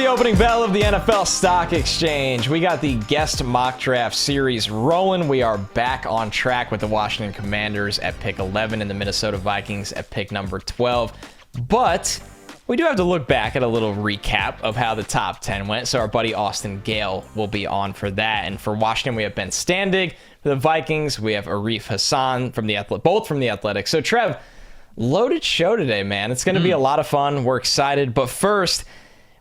the opening bell of the NFL Stock Exchange. We got the guest mock draft series rolling. We are back on track with the Washington Commanders at pick 11 and the Minnesota Vikings at pick number 12. But we do have to look back at a little recap of how the top 10 went. So our buddy Austin Gayle will be on for that. And for Washington, we have Ben Standig. For the Vikings, we have Arif, Hasan from the both from the Athletics. So Trev, loaded show today, man. It's going to be a lot of fun. We're excited. But first,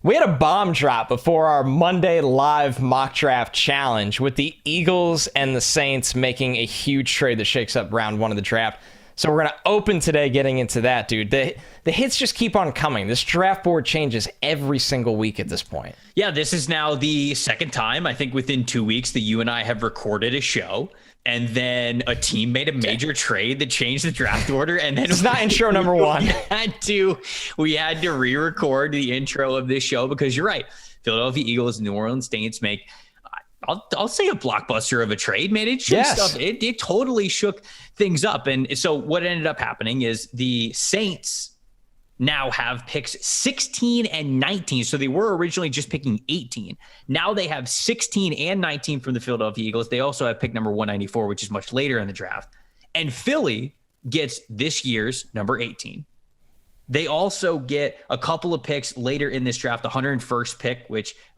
we had a bomb drop before our Monday live mock draft challenge with the Eagles and the Saints making a huge trade that shakes up round one of the draft. So we're going to open today getting into that, dude. The hits just keep on coming. This draft board changes every single week at this point. Yeah, this is now the second time, I think within 2 weeks, that you and I have recorded a show. And then a team made a major trade that changed the draft order. And then it's not intro number one. We had to re-record the intro of this show because you're right. Philadelphia Eagles, New Orleans Saints make, I'll say, a blockbuster of a trade, man. It shook stuff. It totally shook things up. And so what ended up happening is the Saints now have picks 16 and 19. So they were originally just picking 18. Now they have 16 and 19 from the Philadelphia Eagles. They also have pick number 194, which is much later in the draft. And Philly gets this year's number 18. They also get a couple of picks later in this draft, the 101st pick,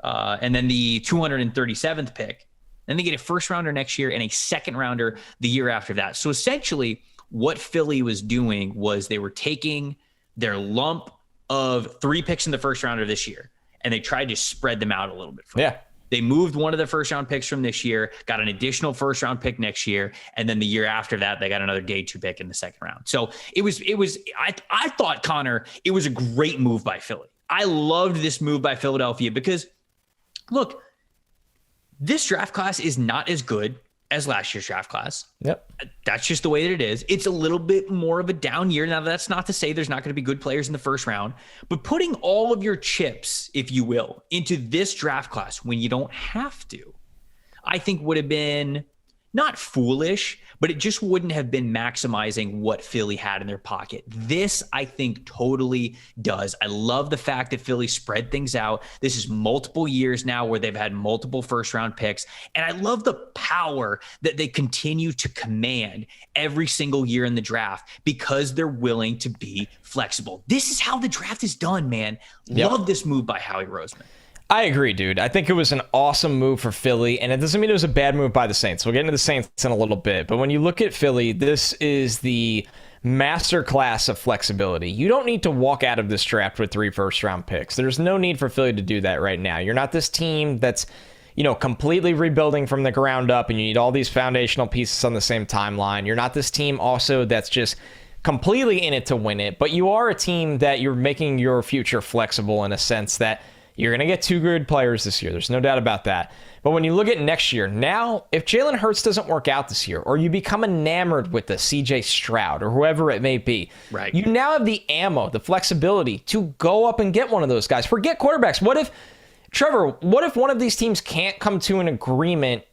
and then the 237th pick. Then they get a first rounder next year and a second rounder the year after that. So essentially what Philly was doing was they were taking their lump of 3 picks in the first round of this year, and they tried to spread them out a little bit. They moved one of the first round picks from this year, got an additional first round pick next year, and then the year after that, they got another day 2 pick in the second round. So I thought, Connor, it was a great move by Philly. I loved this move by Philadelphia because, look, this draft class is not as good as last year's draft class. Yep. That's just the way that it is. It's a little bit more of a down year. Now, that's not to say there's not going to be good players in the first round, but putting all of your chips, if you will, into this draft class when you don't have to, I think would have been not foolish, but it just wouldn't have been maximizing what Philly had in their pocket. This, I think, totally does. I love the fact that Philly spread things out. This is multiple years now where they've had multiple first-round picks, and I love the power that they continue to command every single year in the draft because they're willing to be flexible. This is how the draft is done, man. Love this move by Howie Roseman. I agree, dude. I think it was an awesome move for Philly, and it doesn't mean it was a bad move by the Saints. We'll get into the Saints in a little bit, but when you look at Philly, this is the masterclass of flexibility. You don't need to walk out of this draft with 3 first-round picks. There's no need for Philly to do that right now. You're not this team that's, completely rebuilding from the ground up, and you need all these foundational pieces on the same timeline. You're not this team also that's just completely in it to win it, but you are a team that you're making your future flexible in a sense that you're going to get 2 good players this year. There's no doubt about that. But when you look at next year, now, if Jalen Hurts doesn't work out this year, or you become enamored with the CJ Stroud or whoever it may be, right, you now have the ammo, the flexibility to go up and get one of those guys. Forget quarterbacks. What if one of these teams can't come to an agreement,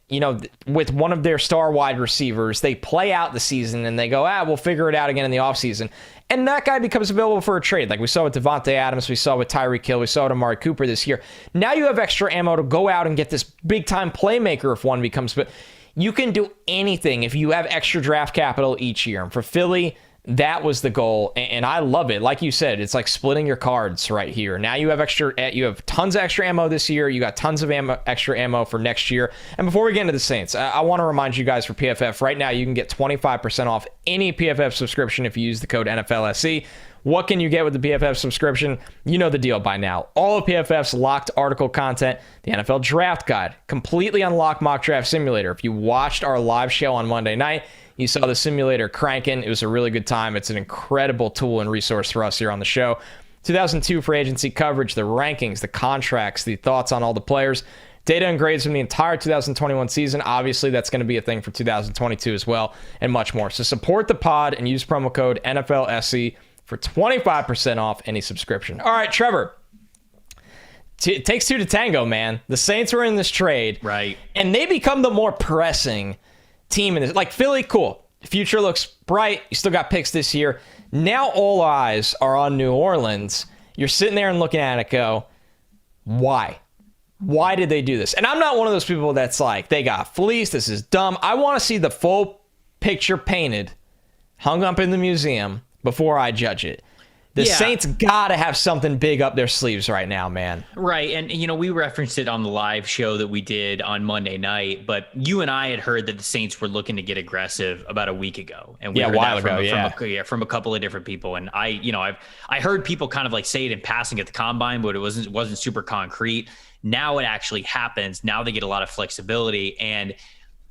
with one of their star wide receivers? They play out the season and they go, we'll figure it out again in the offseason. And that guy becomes available for a trade. Like we saw with Devontae Adams, we saw with Tyreek Hill, we saw with Amari Cooper this year. Now you have extra ammo to go out and get this big-time playmaker if one becomes. But you can do anything if you have extra draft capital each year. And for Philly, that was the goal, and I love it. Like you said, it's like splitting your cards right here. Now you have tons of extra ammo this year. You got tons of extra ammo for next year. And before we get into the Saints, I want to remind you guys for PFF, right now you can get 25% off any PFF subscription if you use the code NFLSE. What can you get with the PFF subscription? You know the deal by now. All of PFF's locked article content, the NFL Draft Guide, completely unlocked mock draft simulator. If you watched our live show on Monday night, you saw the simulator cranking. It was a really good time. It's an incredible tool and resource for us here on the show. 2002 free agency coverage, the rankings, the contracts, the thoughts on all the players, data and grades from the entire 2021 season. Obviously, that's going to be a thing for 2022 as well, and much more. So support the pod and use promo code NFLSE for 25% off any subscription. All right, Trevor. It takes 2 to tango, man. The Saints were in this trade. Right. And they become the more pressing team in this. Like Philly, cool. The future looks bright. You still got picks this year. Now all eyes are on New Orleans. You're sitting there and looking at it go, Why? Why did they do this? And I'm not one of those people that's like, they got fleeced, this is dumb. I want to see the full picture painted, hung up in the museum before I judge it. The Saints got to have something big up their sleeves right now, man. Right. And, we referenced it on the live show that we did on Monday night, but you and I had heard that the Saints were looking to get aggressive about a week ago. And we heard a while that ago, from a couple of different people. And I heard people kind of like say it in passing at the combine, but it wasn't super concrete. Now it actually happens. Now they get a lot of flexibility. And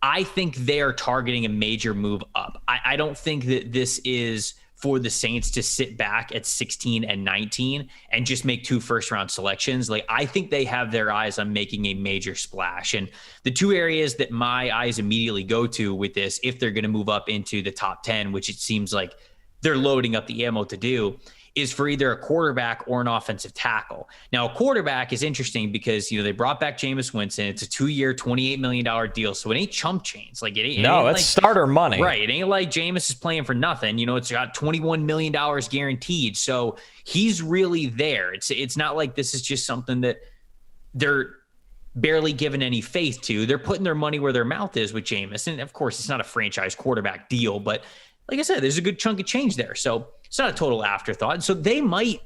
I think they are targeting a major move up. I don't think that this is for the Saints to sit back at 16 and 19 and just make 2 first-round selections. Like, I think they have their eyes on making a major splash. And the 2 areas that my eyes immediately go to with this, if they're going to move up into the top 10, which it seems like they're loading up the ammo to do, is for either a quarterback or an offensive tackle. Now, a quarterback is interesting because, they brought back Jameis Winston. It's a 2-year, $28 million deal. So it ain't chump change. Like, it ain't. No, it's starter money. Right. It ain't like Jameis is playing for nothing. It's got $21 million guaranteed. So he's really there. It's not like this is just something that they're barely given any faith to. They're putting their money where their mouth is with Jameis. And of course, it's not a franchise quarterback deal, but like I said, there's a good chunk of change there. So it's not a total afterthought. So they might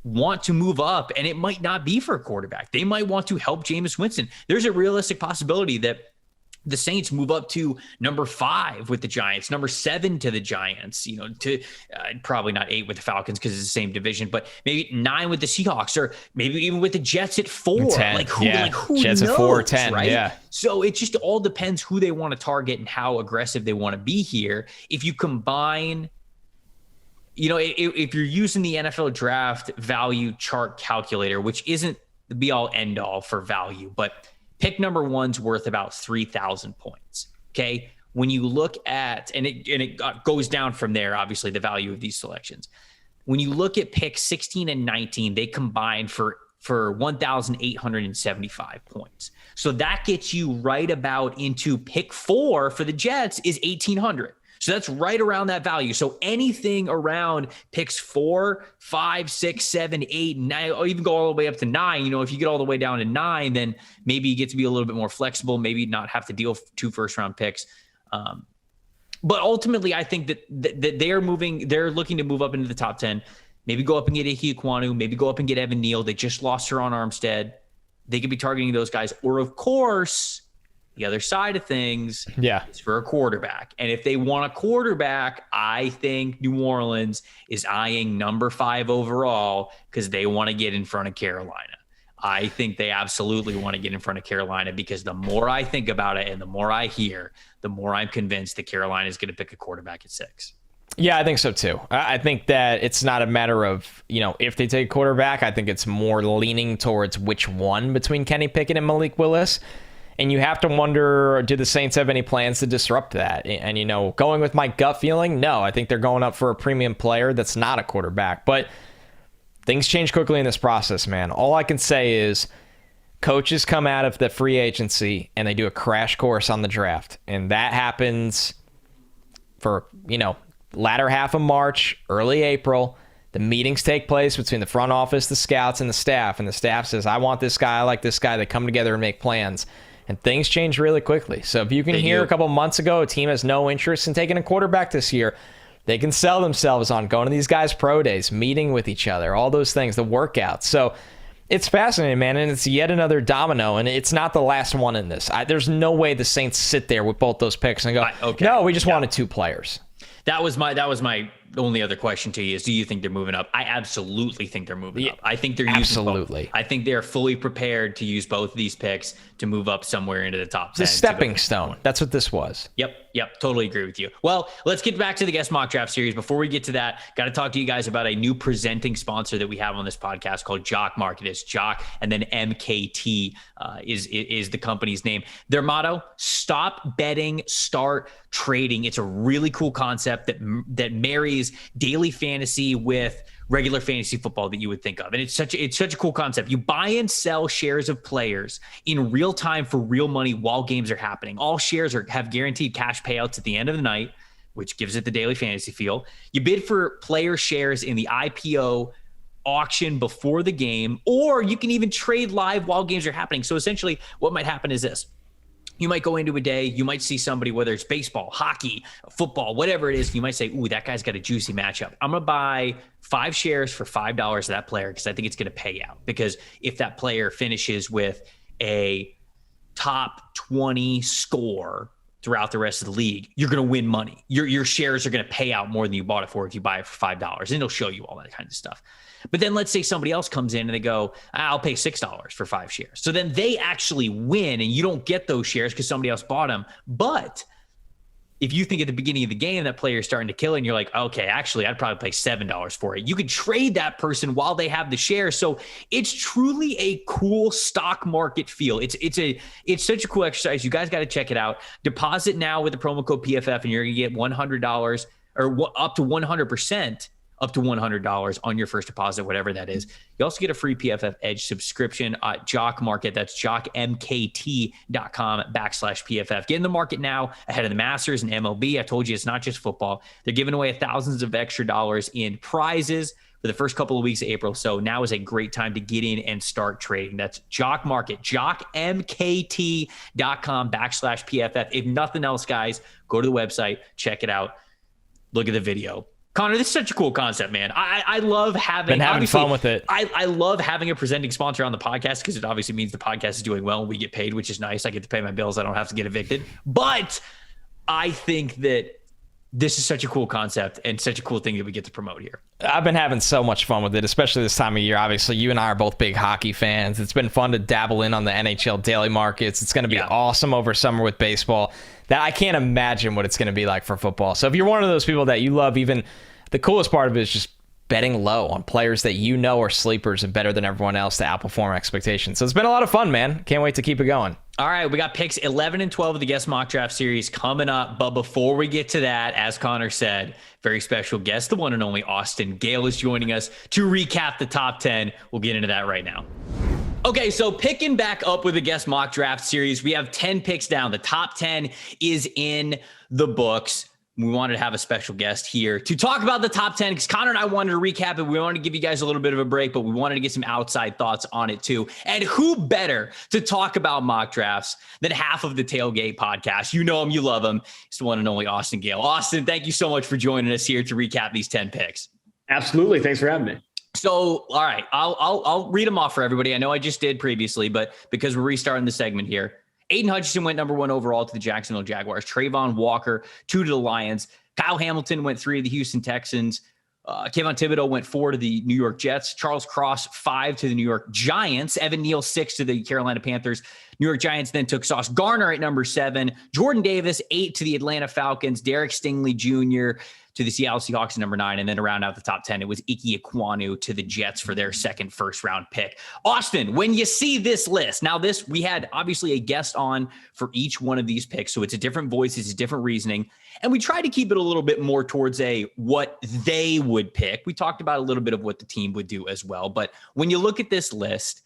want to move up, and it might not be for a quarterback. They might want to help Jameis Winston. There's a realistic possibility that the Saints move up to number 5 with the Giants, number 7 to the Giants, to probably not 8 with the Falcons because it's the same division, but maybe 9 with the Seahawks, or maybe even with the Jets at 4. 10, who Jets knows, at 4 or 10, right? yeah. So it just all depends who they want to target and how aggressive they want to be here. If you combine, if you're using the NFL draft value chart calculator, which isn't the be all end all for value, but pick number 1's worth about 3,000 points. Okay. When you look at, and it goes down from there, obviously the value of these selections. When you look at pick 16 and 19, they combine for 1,875 points. So that gets you right about into pick 4 for the Jets is 1,800. So that's right around that value. So anything around picks 4, 5, 6, 7, 8, 9, or even go all the way up to 9. If you get all the way down to 9, then maybe you get to be a little bit more flexible, maybe not have to deal 2 first-round picks. But ultimately, I think that they're looking to move up into the top 10, maybe go up and get Ickey Ekwonu, maybe go up and get Evan Neal. They just lost Teron Armstead. They could be targeting those guys. Or, of course, the other side of things is for a quarterback. And if they want a quarterback, I think New Orleans is eyeing number 5 overall because they want to get in front of Carolina. I think they absolutely want to get in front of Carolina because the more I think about it and the more I hear, the more I'm convinced that Carolina is going to pick a quarterback at 6. Yeah, I think so too. I think that it's not a matter of, if they take quarterback, I think it's more leaning towards which one between Kenny Pickett and Malik Willis. And you have to wonder, do the Saints have any plans to disrupt that? And, going with my gut feeling, no, I think they're going up for a premium player that's not a quarterback. But things change quickly in this process, man. All I can say is coaches come out of the free agency and they do a crash course on the draft. And that happens for, latter half of March, early April. The meetings take place between the front office, the scouts, and the staff. And the staff says, I want this guy, I like this guy. They come together and make plans. And things change really quickly. So if you can hear a couple months ago, a team has no interest in taking a quarterback this year, they can sell themselves on going to these guys' pro days, meeting with each other, all those things, the workouts. So it's fascinating, man. And it's yet another domino. And it's not the last one in this. There's no way the Saints sit there with both those picks and go, no, we just wanted 2 players. That was my only other question to you is, do you think they're moving up? I absolutely think they're moving up. I think they're using both. I think they're fully prepared to use both of these picks to move up somewhere into the top 10. It's a stepping stone. That's what this was. Yep. Totally agree with you. Well, let's get back to the guest mock draft series. Before we get to that, got to talk to you guys about a new presenting sponsor that we have on this podcast called Jock Market. It's Jock and then MKT is the company's name. Their motto, stop betting, start trading. It's a really cool concept that marries daily fantasy with regular fantasy football that you would think of. And it's such a cool concept. You buy and sell shares of players in real time for real money while games are happening. All shares have guaranteed cash payouts at the end of the night, which gives it the daily fantasy feel. You bid for player shares in the IPO auction before the game, or you can even trade live while games are happening. So essentially what might happen is this. You might go into a day, you might see somebody, whether it's baseball, hockey, football, whatever it is, you might say, ooh, that guy's got a juicy matchup. I'm going to buy 5 shares for $5 of that player because I think it's going to pay out. Because if that player finishes with a top 20 score throughout the rest of the league, you're going to win money. Your shares are going to pay out more than you bought it for if you buy it for $5. And it'll show you all that kind of stuff. But then let's say somebody else comes in and they go, I'll pay $6 for 5 shares. So then they actually win and you don't get those shares because somebody else bought them. But if you think at the beginning of the game that player is starting to kill and you're like, okay, actually, I'd probably pay $7 for it. You could trade that person while they have the shares. So it's truly a cool stock market feel. It's such a cool exercise. You guys got to check it out. Deposit now with the promo code PFF and you're going to get $100 or up to 100%. Up to $100 on your first deposit, whatever that is. You also get a free PFF Edge subscription at Jock Market. That's jockmkt.com/PFF. Get in the market now ahead of the Masters and MLB. I told you it's not just football. They're giving away thousands of extra dollars in prizes for the first couple of weeks of April. So now is a great time to get in and start trading. That's Jock Market, jockmkt.com/PFF. If nothing else, guys, go to the website, check it out, look at the video. Connor, this is such a cool concept, man. I love having fun with it. I love having a presenting sponsor on the podcast because it obviously means the podcast is doing well and we get paid, which is nice. I get to pay my bills. I don't have to get evicted. But I think that this is such a cool concept and such a cool thing that we get to promote here. I've been having so much fun with it, especially this time of year. Obviously, you and I are both big hockey fans. It's been fun to dabble in on the NHL daily markets. It's going to be awesome over summer with baseball. That I can't imagine what it's going to be like for football. So if you're one of those people that you love, even the coolest part of it is just betting low on players that you know are sleepers and better than everyone else to outperform expectations. So it's been a lot of fun, man. Can't wait to keep it going. All right, we got picks 11 and 12 of the Guest Mock Draft series coming up. But before we get to that, as Connor said, very special guest, the one and only Austin Gayle is joining us to recap the top 10. We'll get into that right now. Okay, so picking back up with the Guest Mock Draft series, we have 10 picks down. The top 10 is in the books. We wanted to have a special guest here to talk about the top 10 because Connor and I wanted to recap it. We wanted to give you guys a little bit of a break, but we wanted to get some outside thoughts on it too. And who better to talk about mock drafts than half of the Tailgate podcast? You know him, you love him. It's the one and only Austin Gayle. Austin, thank you so much for joining us here to recap these 10 picks. Absolutely. Thanks for having me. So, all right, I'll read them off for everybody. I know I just did previously, but because we're restarting the segment here. Aidan Hutchinson went number 1 overall to the Jacksonville Jaguars. Travon Walker, 2 to the Lions. Kyle Hamilton went 3 to the Houston Texans. Kayvon Thibodeaux went 4 to the New York Jets. Charles Cross, 5 to the New York Giants. Evan Neal, 6 to the Carolina Panthers. New York Giants then took Sauce Gardner at number 7. Jordan Davis, 8 to the Atlanta Falcons. Derek Stingley Jr. to the Seattle Seahawks at number 9. And then to round out the top 10, it was Ickey Ekwonu to the Jets for their second first-round pick. Austin, when you see this list, now this, we had obviously a guest on for each one of these picks, so it's a different voice, it's a different reasoning. And we tried to keep it a little bit more towards what they would pick. We talked about a little bit of what the team would do as well. But when you look at this list,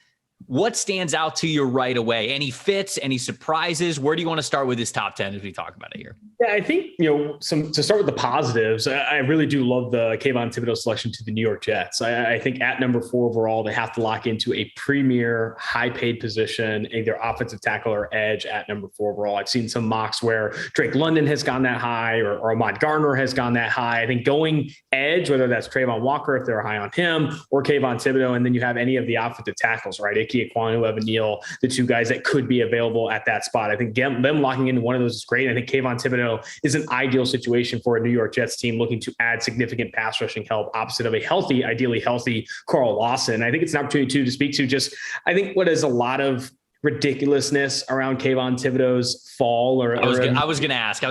what stands out to you right away? Any fits, any surprises? Where do you want to start with this top 10 as we talk about it here? Yeah, I think, to start with the positives, I really do love the Kayvon Thibodeaux selection to the New York Jets. I think at number 4 overall, they have to lock into a premier high-paid position, either offensive tackle or edge at number 4 overall. I've seen some mocks where Drake London has gone that high or Ahmad Gardner has gone that high. I think going edge, whether that's Travon Walker, if they're high on him, or Kayvon Thibodeaux, and then you have any of the offensive tackles, right? Ickey Ekwonu, Evan Neal, the 2 guys that could be available at that spot. I think them locking into one of those is great. I think Kayvon Thibodeaux is an ideal situation for a New York Jets team looking to add significant pass rushing help opposite of a ideally healthy Carl Lawson. I think it's an opportunity to speak to just, I think what is a lot of ridiculousness around Kayvon Thibodeaux's fall. I was going to ask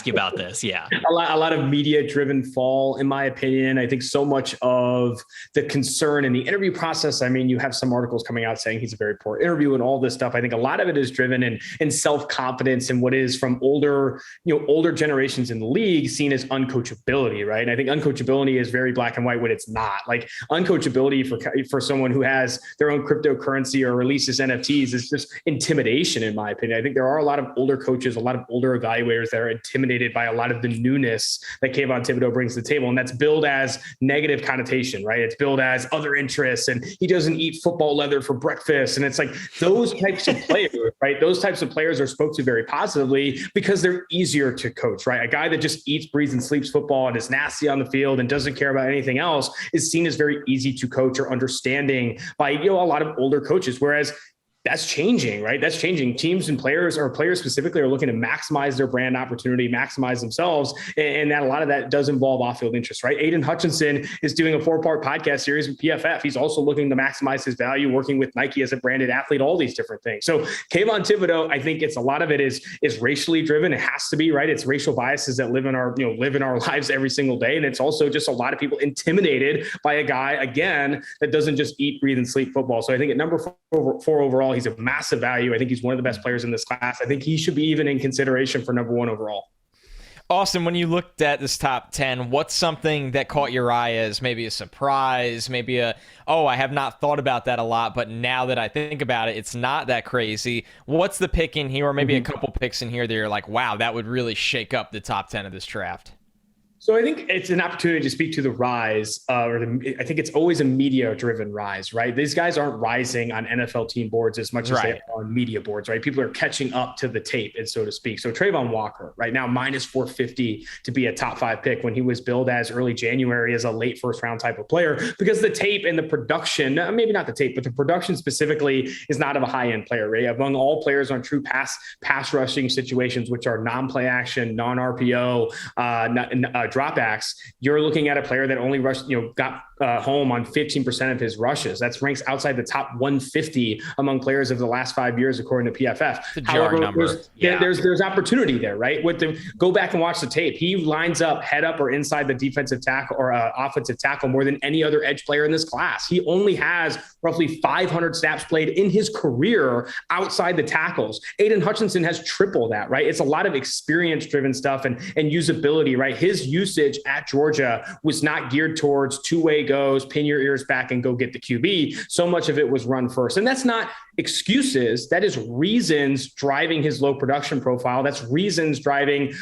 you about this. Yeah. A lot of media driven fall, in my opinion. I think so much of the concern in the interview process. I mean, you have some articles coming out saying he's a very poor interview and all this stuff. I think a lot of it is driven in self-confidence and what is from older generations in the league seen as uncoachability, right? And I think uncoachability is very black and white when it's not. Like uncoachability for someone who has their own cryptocurrency or releases NFTs is just intimidation, in my opinion. I think there are a lot of older coaches, a lot of older evaluators that are intimidated by a lot of the newness that Kayvon Thibodeaux brings to the table. And that's billed as negative connotation, right? It's billed as other interests, and he doesn't eat football leather for breakfast. And it's like those types of players, right? Those types of players are spoke to very positively because they're easier to coach, right? A guy that just eats, breathes, and sleeps football and is nasty on the field and doesn't care about anything else is seen as very easy to coach or understanding by, a lot of older coaches. Whereas that's changing, right? That's changing. Teams and players, or players specifically, are looking to maximize their brand opportunity, maximize themselves. And that a lot of that does involve off-field interest, right? Aidan Hutchinson is doing a 4-part podcast series with PFF. He's also looking to maximize his value, working with Nike as a branded athlete, all these different things. So Kayvon Thibodeaux, I think a lot of it is racially driven. It has to be, right? It's racial biases that live in our lives every single day. And it's also just a lot of people intimidated by a guy, again, that doesn't just eat, breathe, and sleep football. So I think at number 4 overall, he's a massive value. I think he's one of the best players in this class. I think he should be even in consideration for number 1 overall. Austin, when you looked at this top 10, what's something that caught your eye as maybe a surprise, maybe I have not thought about that a lot, but now that I think about it, it's not that crazy. What's the pick in here, or maybe a couple picks in here that you're like, wow, that would really shake up the top 10 of this draft? So I think it's an opportunity to speak to the rise, I think it's always a media-driven rise, right? These guys aren't rising on NFL team boards as much as they are on media boards, right? People are catching up to the tape, and so to speak. So Travon Walker, right now, minus 450 to be a top 5 pick when he was billed as early January as a late first-round type of player, because the tape and the production, maybe not the tape, but the production specifically is not of a high-end player, right? Among all players on true pass rushing situations, which are non-play action, non-RPO, dropbacks, you're looking at a player that only rushed, got home on 15% of his rushes. That's ranks outside the top 150 among players of the last 5 years, according to PFF. However, number. There's opportunity there, right? Go back and watch the tape. He lines up head up or inside the defensive tackle or offensive tackle more than any other edge player in this class. He only has roughly 500 snaps played in his career outside the tackles. Aidan Hutchinson has triple that, right? It's a lot of experience-driven stuff and usability, right? His usage at Georgia was not geared towards two-way goes, pin your ears back and go get the QB. So much of it was run first. And that's not excuses. That is reasons driving his low production profile. That's reasons driving,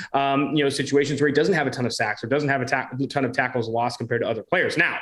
situations where he doesn't have a ton of sacks or doesn't have a ton of tackles lost compared to other players. Now,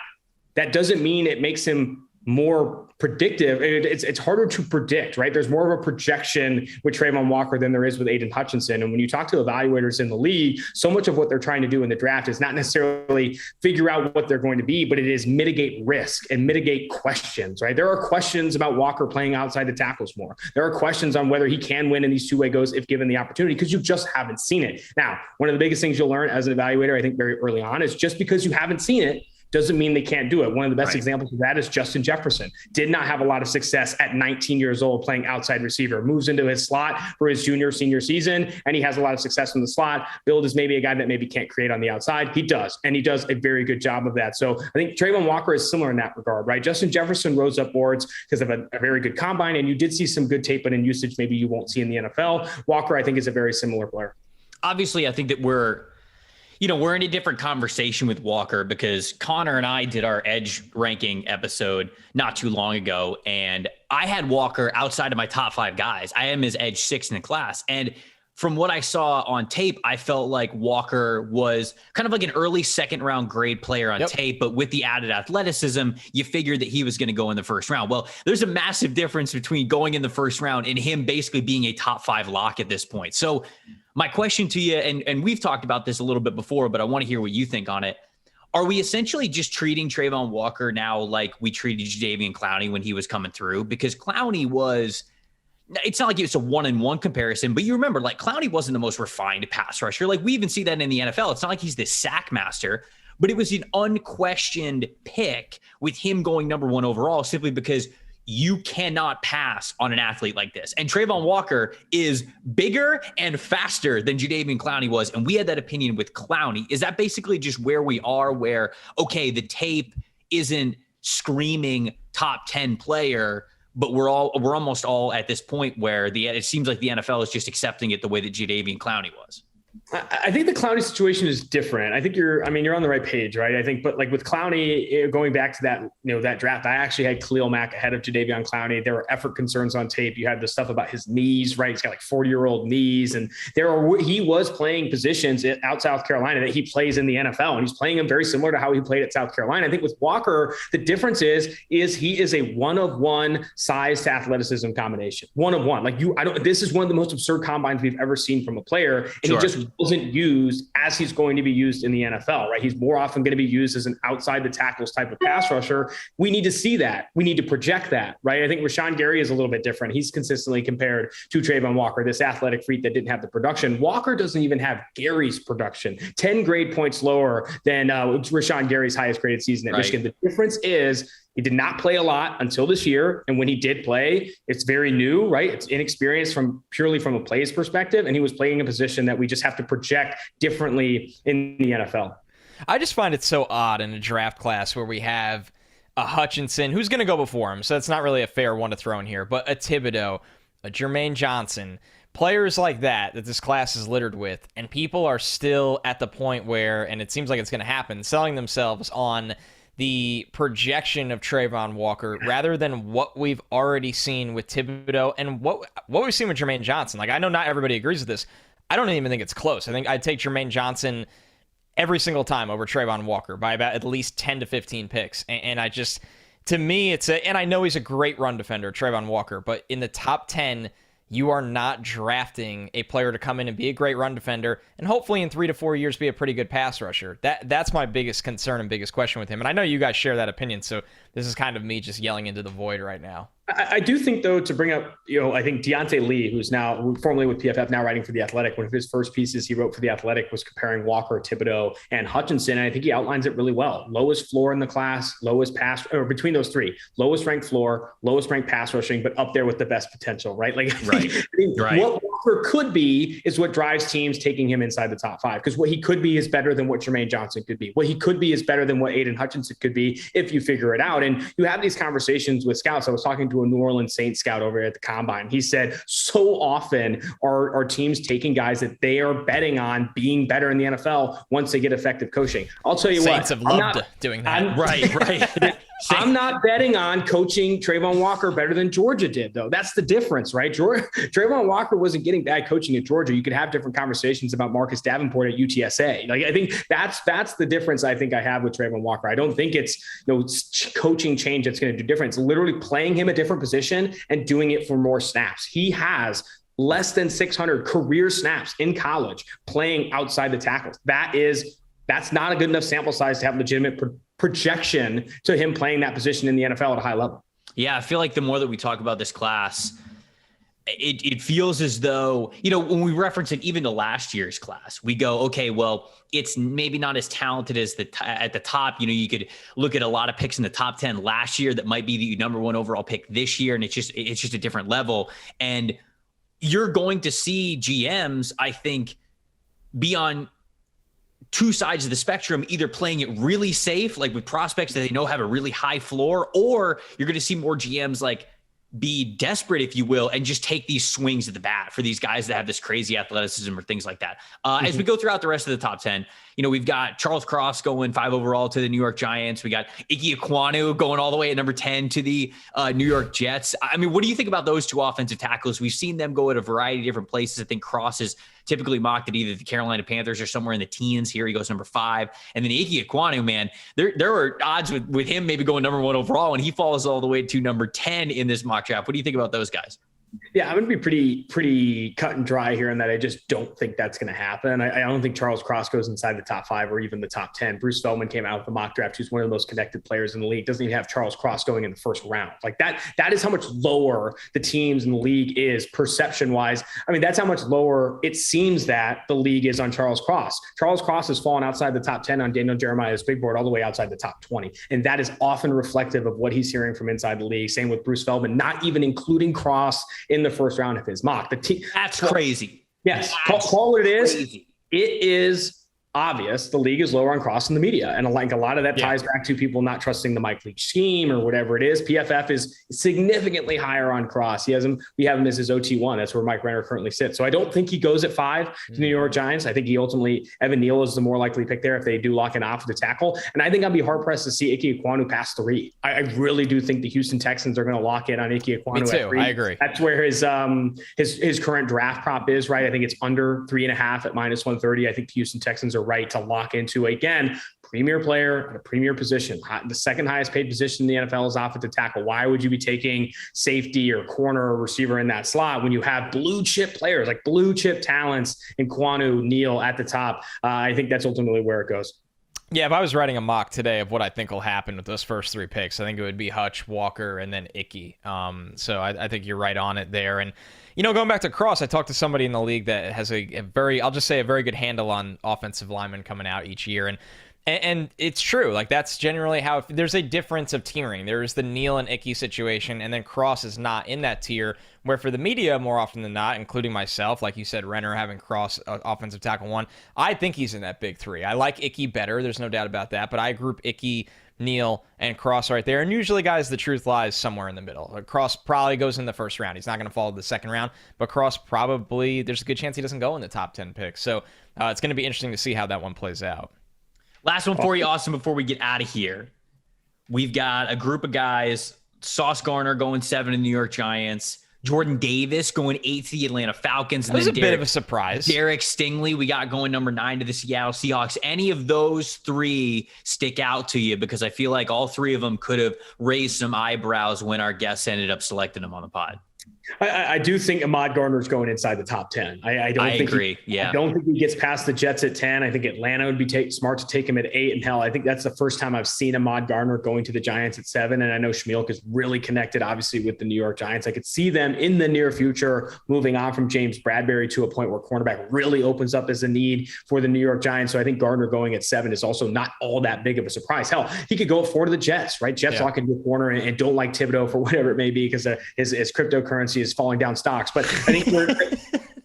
that doesn't mean it makes him more predictive. It's harder to predict, right? There's more of a projection with Travon Walker than there is with Aidan Hutchinson. And when you talk to evaluators in the league, so much of what they're trying to do in the draft is not necessarily figure out what they're going to be, but it is mitigate risk and mitigate questions, right? There are questions about Walker playing outside the tackles more. There are questions on whether he can win in these two-way goes if given the opportunity, because you just haven't seen it. Now, one of the biggest things you'll learn as an evaluator, I think very early on, is just because you haven't seen it doesn't mean they can't do it. One of the best examples of that is Justin Jefferson. Did not have a lot of success at 19 years old playing outside receiver. Moves into his slot for his senior season, and he has a lot of success in the slot. Billed as maybe a guy that maybe can't create on the outside. He does, and he does a very good job of that. So I think Travon Walker is similar in that regard, right? Justin Jefferson rose up boards because of a very good combine, and you did see some good tape, but in usage maybe you won't see in the NFL. Walker, I think, is a very similar player. Obviously, I think that we're in a different conversation with Walker because Connor and I did our edge ranking episode not too long ago. And I had Walker outside of my top 5 guys. I am his edge 6 in the class. And from what I saw on tape, I felt like Walker was kind of like an early 2nd round grade player on tape, but with the added athleticism, you figured that he was going to go in the 1st round. Well, there's a massive difference between going in the 1st round and him basically being a top 5 lock at this point. So my question to you, and we've talked about this a little bit before, but I want to hear what you think on it. Are we essentially just treating Travon Walker now like we treated Jadeveon Clowney when he was coming through? Because Clowney was, it's not like it's a 1-on-1 comparison, but you remember, like, Clowney wasn't the most refined pass rusher. Like, we even see that in the NFL. It's not like he's this sack master, but it was an unquestioned pick with him going number 1 overall simply because you cannot pass on an athlete like this. And Travon Walker is bigger and faster than Jadeveon Clowney was. And we had that opinion with Clowney. Is that basically just where we are, where, okay, the tape isn't screaming top 10 player, but we're almost all at this point where it seems like the NFL is just accepting it the way that Jadeveon Clowney was? I think the Clowney situation is different. I think you're on the right page, right? I think, but like with Clowney, going back to that, that draft, I actually had Khalil Mack ahead of Jadeveon Clowney. There were effort concerns on tape. You had the stuff about his knees, right? He's got like 40-year-old knees, and he was playing positions out South Carolina that he plays in the NFL, and he's playing them very similar to how he played at South Carolina. I think with Walker, the difference is he is a one-of-one size to athleticism combination. One-of-one. This is one of the most absurd combines we've ever seen from a player, and Sure. he just wasn't used as he's going to be used in the NFL, right? He's more often going to be used as an outside the tackles type of pass rusher. We need to see that. We need to project that, right? I think Rashawn Gary is a little bit different. He's consistently compared to Travon Walker, this athletic freak that didn't have the production. Walker doesn't even have Gary's production, 10 grade points lower than Rashawn Gary's highest graded season at Michigan. The difference is he did not play a lot until this year. And when he did play, it's very new, right? It's inexperienced purely from a play's perspective. And he was playing a position that we just have to project differently in the NFL. I just find it so odd in a draft class where we have a Hutchinson, who's going to go before him, so it's not really a fair one to throw in here, but a Thibodeaux, a Jermaine Johnson, players like that this class is littered with, and people are still at the point where, and it seems like it's going to happen, selling themselves on the projection of Travon Walker rather than what we've already seen with Thibodeaux and what we've seen with Jermaine Johnson. Like, I know not everybody agrees with this. I don't even think it's close. I think I'd take Jermaine Johnson every single time over Travon Walker by about at least 10 to 15 picks. And I just, to me, and I know he's a great run defender, Travon Walker, but in the top 10, you are not drafting a player to come in and be a great run defender and hopefully in 3 to 4 years be a pretty good pass rusher. That's my biggest concern and biggest question with him. And I know you guys share that opinion, so this is kind of me just yelling into the void right now. I do think, though, to bring up, I think Deontay Lee, who's now formerly with PFF, now writing for The Athletic, one of his first pieces he wrote for The Athletic was comparing Walker, Thibodeaux, and Hutchinson. And I think he outlines it really well. Lowest floor in the class, lowest pass, or between those three, lowest ranked floor, lowest ranked pass rushing, but up there with the best potential, right? What Walker could be is what drives teams taking him inside the top 5, because what he could be is better than what Jermaine Johnson could be. What he could be is better than what Aidan Hutchinson could be if you figure it out. And you have these conversations with scouts. I was talking to a New Orleans Saints scout over at the Combine. He said, so often are teams taking guys that they are betting on being better in the NFL once they get effective coaching. I'll tell you Saints what. Saints have loved doing that. Right. I'm not betting on coaching Travon Walker better than Georgia did, though. That's the difference, right? Travon Walker wasn't getting bad coaching at Georgia. You could have different conversations about Marcus Davenport at UTSA. I think that's the difference I think I have with Travon Walker. I don't think it's coaching change that's going to do difference. It's literally playing him a different position and doing it for more snaps. He has less than 600 career snaps in college playing outside the tackles. That's not a good enough sample size to have legitimate projection to him playing that position in the NFL at a high level. Yeah, I feel like the more that we talk about this class, it feels as though, when we reference it even to last year's class, we go, okay, well, it's maybe not as talented as at the top. You could look at a lot of picks in the top 10 last year that might be the number 1 overall pick this year, and it's just a different level. And you're going to see GMs, I think, be on two sides of the spectrum, either playing it really safe, like with prospects that they know have a really high floor, or you're going to see more GMs be desperate, if you will, and just take these swings at the bat for these guys that have this crazy athleticism or things like that. As we go throughout the rest of the top 10, we've got Charles Cross going 5 overall to the New York Giants. We got Ickey Ekwonu going all the way at number 10 to the New York Jets. I mean, what do you think about those two offensive tackles? We've seen them go at a variety of different places. I think Cross is typically mocked at either the Carolina Panthers or somewhere in the teens. Here he goes number 5. And then Ickey Ekwonu, man, there were odds with him maybe going number 1 overall, and he falls all the way to number 10 in this mock draft. What do you think about those guys? Yeah, I'm going to be pretty cut and dry here in that I just don't think that's going to happen. I don't think Charles Cross goes inside the top 5 or even the top 10. Bruce Feldman came out with the mock draft, who's one of the most connected players in the league. Doesn't even have Charles Cross going in the first round. Like that is how much lower the teams in the league is perception-wise. I mean, that's how much lower it seems that the league is on Charles Cross. Charles Cross has fallen outside the top 10 on Daniel Jeremiah's big board all the way outside the top 20. And that is often reflective of what he's hearing from inside the league. Same with Bruce Feldman, not even including Cross in the first round of his mock. That's crazy. Yes. Call it is. Crazy. It is obvious. The league is lower on Cross in the media. And like a lot of that ties back to people not trusting the Mike Leach scheme or whatever it is. PFF is significantly higher on Cross. We have him as his OT1. That's where Mike Renner currently sits. So I don't think he goes at 5 to the New York Giants. I think he ultimately, Evan Neal is the more likely pick there if they do lock in off the tackle. And I think I'd be hard pressed to see Ickey Ekwonu pass 3. I really do think the Houston Texans are going to lock in on Ickey Ekwonu. Me too. At 3. I agree. That's where his current draft prop is, right? I think it's under 3.5 at -130. I think the Houston Texans are right to lock into, again, premier player at a premier position. The second highest paid position in the NFL is offensive tackle. Why would you be taking safety or corner or receiver in that slot when you have blue chip players, like blue chip talents in Ekwonu, Neal at the top? I think that's ultimately where it goes. Yeah, if I was writing a mock today of what I think will happen with those first 3 picks, I think it would be Hutch, Walker, and then Ickey. So I think you're right on it there. And, going back to Cross, I talked to somebody in the league that has a very good handle on offensive linemen coming out each year. And it's true. Like, that's generally how there's a difference of tiering. There's the Neal and Ickey situation, and then Cross is not in that tier, where for the media, more often than not, including myself, like you said, Renner having Cross offensive tackle 1, I think he's in that big 3. I like Ickey better. There's no doubt about that. But I group Ickey, Neal, and Cross right there. And usually, guys, the truth lies somewhere in the middle. Cross probably goes in the first round. He's not going to fall to the second round. But Cross probably, there's a good chance he doesn't go in the top 10 picks. So it's going to be interesting to see how that one plays out. Last one for you, Austin, before we get out of here. We've got a group of guys. Sauce Gardner going 7 to the New York Giants. Jordan Davis going 8 to the Atlanta Falcons. That was a bit of a surprise. Derek Stingley, we got going number 9 to the Seattle Seahawks. Any of those 3 stick out to you? Because I feel like all 3 of them could have raised some eyebrows when our guests ended up selecting them on the pod. I do think Ahmad Gardner's going inside the top 10. I agree. I don't think he gets past the Jets at 10. I think Atlanta would be smart to take him at 8. And hell, I think that's the first time I've seen Ahmad Gardner going to the Giants at 7. And I know Schmeelk is really connected, obviously, with the New York Giants. I could see them in the near future moving on from James Bradbury to a point where cornerback really opens up as a need for the New York Giants. So I think Gardner going at 7 is also not all that big of a surprise. Hell, he could go at 4 to the Jets, right? Jets lock into a corner and don't like Thibodeaux for whatever it may be because his cryptocurrency is falling down stocks. But I think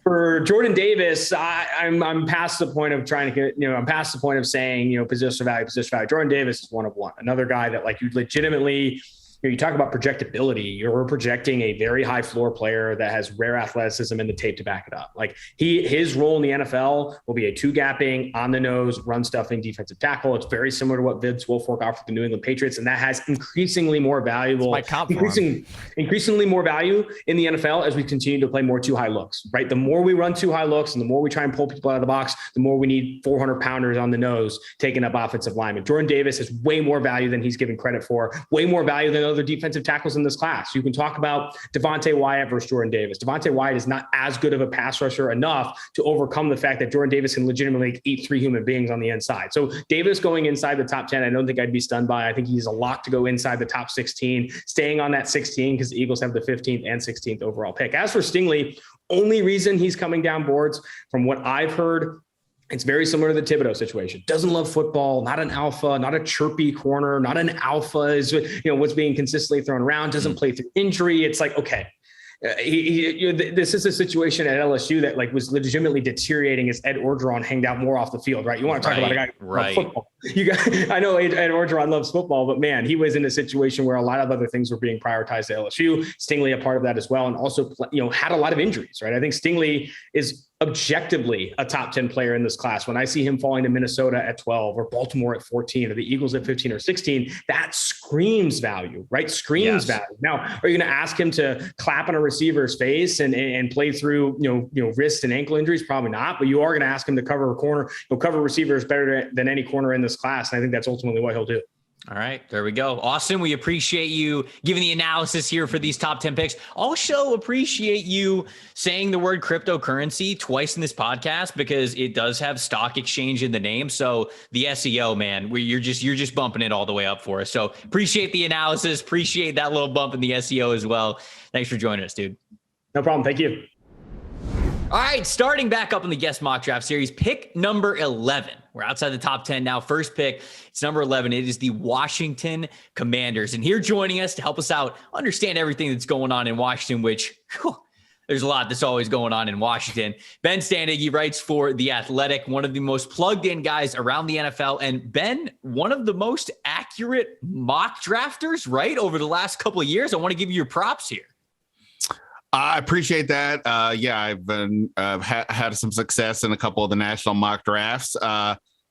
for Jordan Davis, I'm past the point of trying to get, I'm past the point of saying, position value. Jordan Davis is one of one. Another guy that like you legitimately, you talk about projectability. You're projecting a very high floor player that has rare athleticism and the tape to back it up. Like his role in the NFL will be a 2-gapping, on the nose, run stuffing defensive tackle. It's very similar to what Vince Wilfork offered the New England Patriots, and that has increasingly more valuable, increasingly more value in the NFL as we continue to play more 2 high looks. Right, the more we run 2 high looks, and the more we try and pull people out of the box, the more we need 400 pounders on the nose taking up offensive linemen. Jordan Davis has way more value than he's given credit for. Way more value than other defensive tackles in this class. You can talk about Devontae Wyatt versus Jordan Davis. Devontae Wyatt is not as good of a pass rusher enough to overcome the fact that Jordan Davis can legitimately eat 3 human beings on the inside. So Davis going inside the top 10, I don't think I'd be stunned by. I think he's a lock to go inside the top 16, staying on that 16 because the Eagles have the 15th and 16th overall pick. As for Stingley, only reason he's coming down boards from what I've heard, it's very similar to the Thibodeaux situation. Doesn't love football, not an alpha, not a chirpy corner, not an alpha is what's being consistently thrown around, doesn't play through injury. It's like, okay, this is a situation at LSU that like was legitimately deteriorating as Ed Orgeron hanged out more off the field, right? You want to talk about a guy who loves football. I know Ed Orgeron loves football, but man, he was in a situation where a lot of other things were being prioritized at LSU. Stingley a part of that as well, and also had a lot of injuries, right? I think Stingley is objectively a top 10 player in this class. When I see him falling to Minnesota at 12 or Baltimore at 14 or the Eagles at 15 or 16, that screams value, right? Screams value. Now, are you going to ask him to clap on a receiver's face and play through, wrist and ankle injuries? Probably not, but you are going to ask him to cover a corner. He'll cover receivers better than any corner in this class. And I think that's ultimately what he'll do. All right, there we go. Austin, we appreciate you giving the analysis here for these top 10 picks. Also appreciate you saying the word cryptocurrency twice in this podcast because it does have stock exchange in the name. So the SEO, man, you're just bumping it all the way up for us. So appreciate the analysis. Appreciate that little bump in the SEO as well. Thanks for joining us, dude. No problem. Thank you. All right, starting back up in the guest mock draft series, pick number 11. We're outside the top 10 now. First pick, it's number 11. It is the Washington Commanders. And here joining us to help us out, understand everything that's going on in Washington, which There's a lot that's always going on in Washington. Ben Standig, he writes for The Athletic, one of the most plugged in guys around the NFL. And Ben, one of the most accurate mock drafters, right? Over the last couple of years. I want to give you your props here. I appreciate that. Yeah, I've been had some success in a couple of the national mock drafts.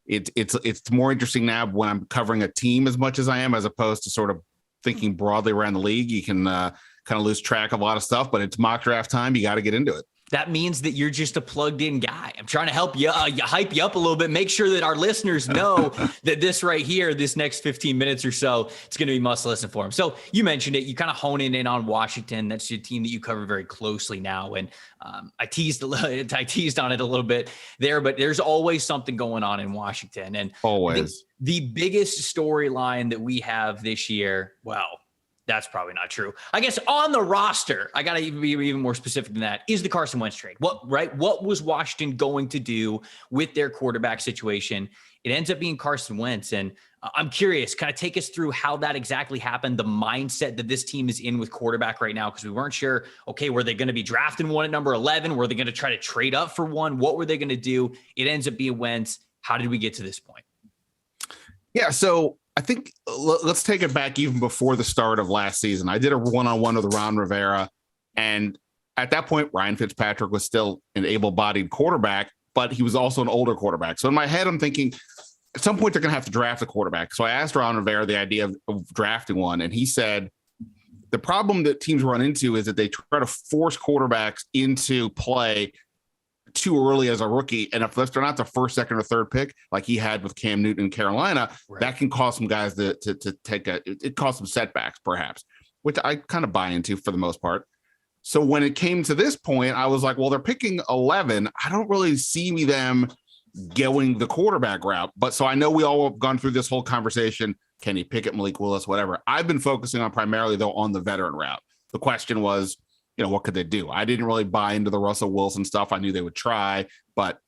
It's more interesting now when I'm covering a team as much as I am, as opposed to sort of thinking broadly around the league. You can kind of lose track of a lot of stuff, but it's mock draft time. You got to get into it. That means that you're just a plugged in guy. I'm trying to help you, hype you up a little bit, make sure that our listeners know that this right here, this next 15 minutes or so, it's going to be must listen for them. So you mentioned it, you kind of honing in on Washington. That's your team that you cover very closely now. And I teased on it a little bit there, but there's always something going on in Washington. And always the biggest storyline that we have this year, well, that's probably not true. I guess on the roster, I got to be even more specific than that, is the Carson Wentz trade. What was Washington going to do with their quarterback situation? It ends up being Carson Wentz. And I'm curious, kind of take us through how that exactly happened, the mindset that this team is in with quarterback right now, because we weren't sure, okay, were they going to be drafting one at number 11? Were they going to try to trade up for one? What were they going to do? It ends up being Wentz. How did we get to this point? Yeah, so I think let's take it back even before the start of last season. I did a one-on-one with Ron Rivera, and at that point, Ryan Fitzpatrick was still an able-bodied quarterback, but he was also an older quarterback. So in my head, I'm thinking at some point they're going to have to draft a quarterback. So I asked Ron Rivera the idea of drafting one, and he said the problem that teams run into is that they try to force quarterbacks into play too early as a rookie, and if they're not the first, second, or third pick, like he had with Cam Newton in Carolina, right, that can cause some guys to take it caused some setbacks, perhaps, which I kind of buy into for the most part. So when it came to this point, I was like, well, they're picking 11. I don't really see them going the quarterback route. But so I know we all have gone through this whole conversation. Kenny Pickett, Malik Willis, whatever. I've been focusing on primarily, though, on the veteran route. The question was, what could they do? I didn't really buy into the Russell Wilson stuff. I knew they would try, but,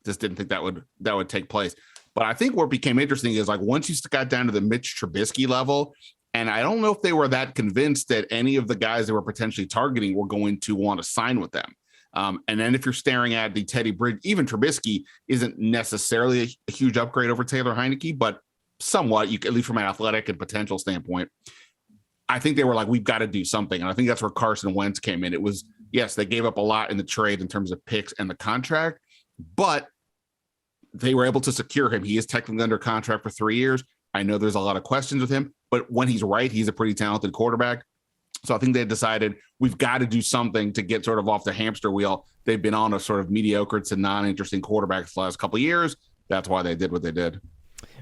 just didn't think that would take place. But I think what became interesting is like once you got down to the Mitch Trubisky level, and I don't know if they were that convinced that any of the guys they were potentially targeting were going to want to sign with them. And then if you're staring at the Teddy Bridge, even Trubisky isn't necessarily a huge upgrade over Taylor Heineke, but somewhat, at least from an athletic and potential standpoint. I think they were like, we've got to do something. And I think that's where Carson Wentz came in. It was, yes, they gave up a lot in the trade in terms of picks and the contract, but they were able to secure him. He is technically under contract for 3 years. I know there's a lot of questions with him, but when he's right, he's a pretty talented quarterback. So I think they decided we've got to do something to get sort of off the hamster wheel. They've been on a sort of mediocre to non-interesting quarterbacks the last couple of years. That's why they did what they did.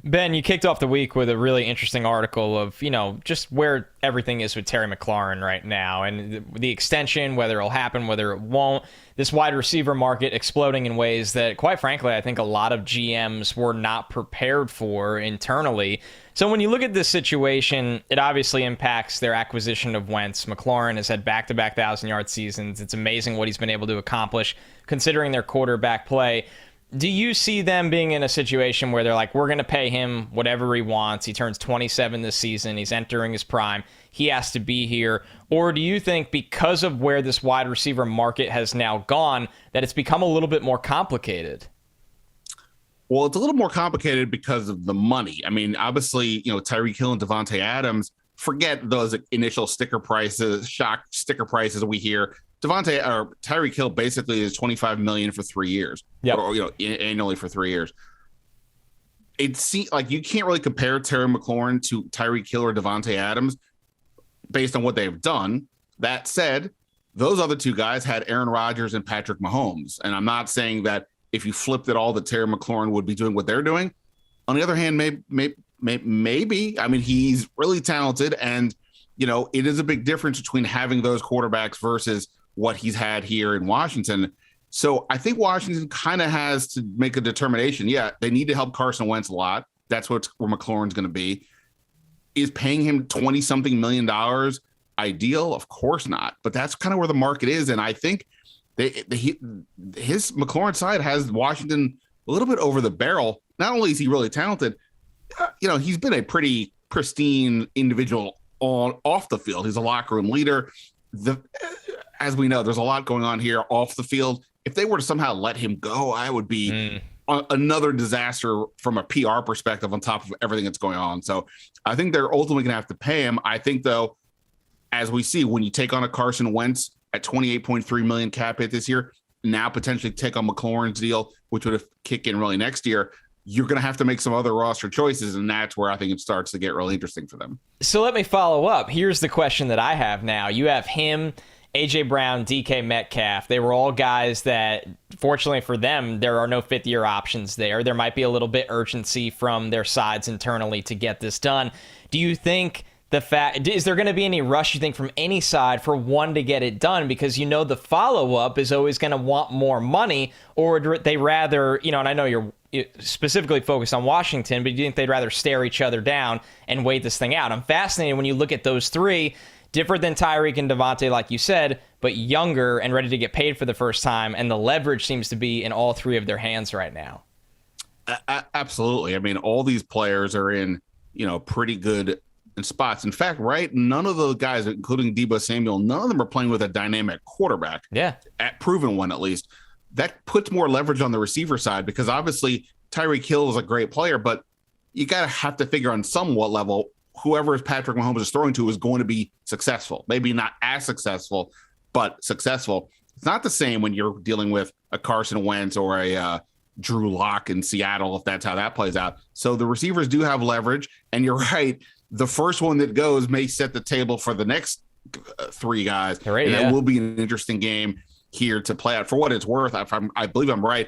Ben, you kicked off the week with a really interesting article of, just where everything is with Terry McLaurin right now and the extension, whether it'll happen, whether it won't. This wide receiver market exploding in ways that, quite frankly, I think a lot of GMs were not prepared for internally. So when you look at this situation, it obviously impacts their acquisition of Wentz. McLaurin has had back-to-back 1,000-yard seasons. It's amazing what he's been able to accomplish considering their quarterback play. Do you see them being in a situation where they're like, we're going to pay him whatever he wants? He turns 27 this season. He's entering his prime. He has to be here. Or do you think because of where this wide receiver market has now gone, that it's become a little bit more complicated? Well, it's a little more complicated because of the money. I mean, obviously, Tyreek Hill and Devontae Adams, forget those initial shock sticker prices we hear. Tyreek Hill basically is $25 million for 3 years, or annually for 3 years. It seems like you can't really compare Terry McLaurin to Tyreek Hill or Devontae Adams based on what they've done. That said, those other two guys had Aaron Rodgers and Patrick Mahomes, and I'm not saying that if you flipped it all, that Terry McLaurin would be doing what they're doing. On the other hand, maybe. I mean, he's really talented, and it is a big difference between having those quarterbacks versus what he's had here in Washington. So I think Washington kind of has to make a determination. Yeah, they need to help Carson Wentz a lot. That's where McLaurin's going to be. Is paying him $20-something million ideal? Of course not. But that's kind of where the market is. And I think his McLaurin side has Washington a little bit over the barrel. Not only is he really talented, he's been a pretty pristine individual off the field. He's a locker room leader. as we know, there's a lot going on here off the field. If they were to somehow let him go, I would be another disaster from a PR perspective on top of everything that's going on. So I think they're ultimately going to have to pay him. I think, though, as we see, when you take on a Carson Wentz at $28.3 million cap hit this year, now potentially take on McLaurin's deal, which would have kicked in really next year, you're going to have to make some other roster choices, and that's where I think it starts to get really interesting for them. So let me follow up. Here's the question that I have now. You have him, A.J. Brown, DK Metcalf. They were all guys that, fortunately for them, there are no fifth-year options there. There might be a little bit urgency from their sides internally to get this done. Do you think is there going to be any rush, you think, from any side for one to get it done? Because you know the follow-up is always going to want more money, or would they rather, and I know you're specifically focused on Washington, but do you think they'd rather stare each other down and wait this thing out? I'm fascinated when you look at those three, different than Tyreek and Devontae, like you said, but younger and ready to get paid for the first time, and the leverage seems to be in all three of their hands right now. Absolutely. I mean, all these players are in, pretty good spots. In fact, right, none of the guys, including Deebo Samuel, none of them are playing with a dynamic quarterback. Yeah. At proven one, at least. That puts more leverage on the receiver side, because obviously Tyreek Hill is a great player, but you got to have to figure on somewhat level, whoever Patrick Mahomes is throwing to is going to be successful. Maybe not as successful, but successful. It's not the same when you're dealing with a Carson Wentz or a Drew Lock in Seattle, if that's how that plays out. So the receivers do have leverage, and you're right. The first one that goes may set the table for the next three guys. Right, and that will be an interesting game here to play out. For what it's worth, I believe I'm right,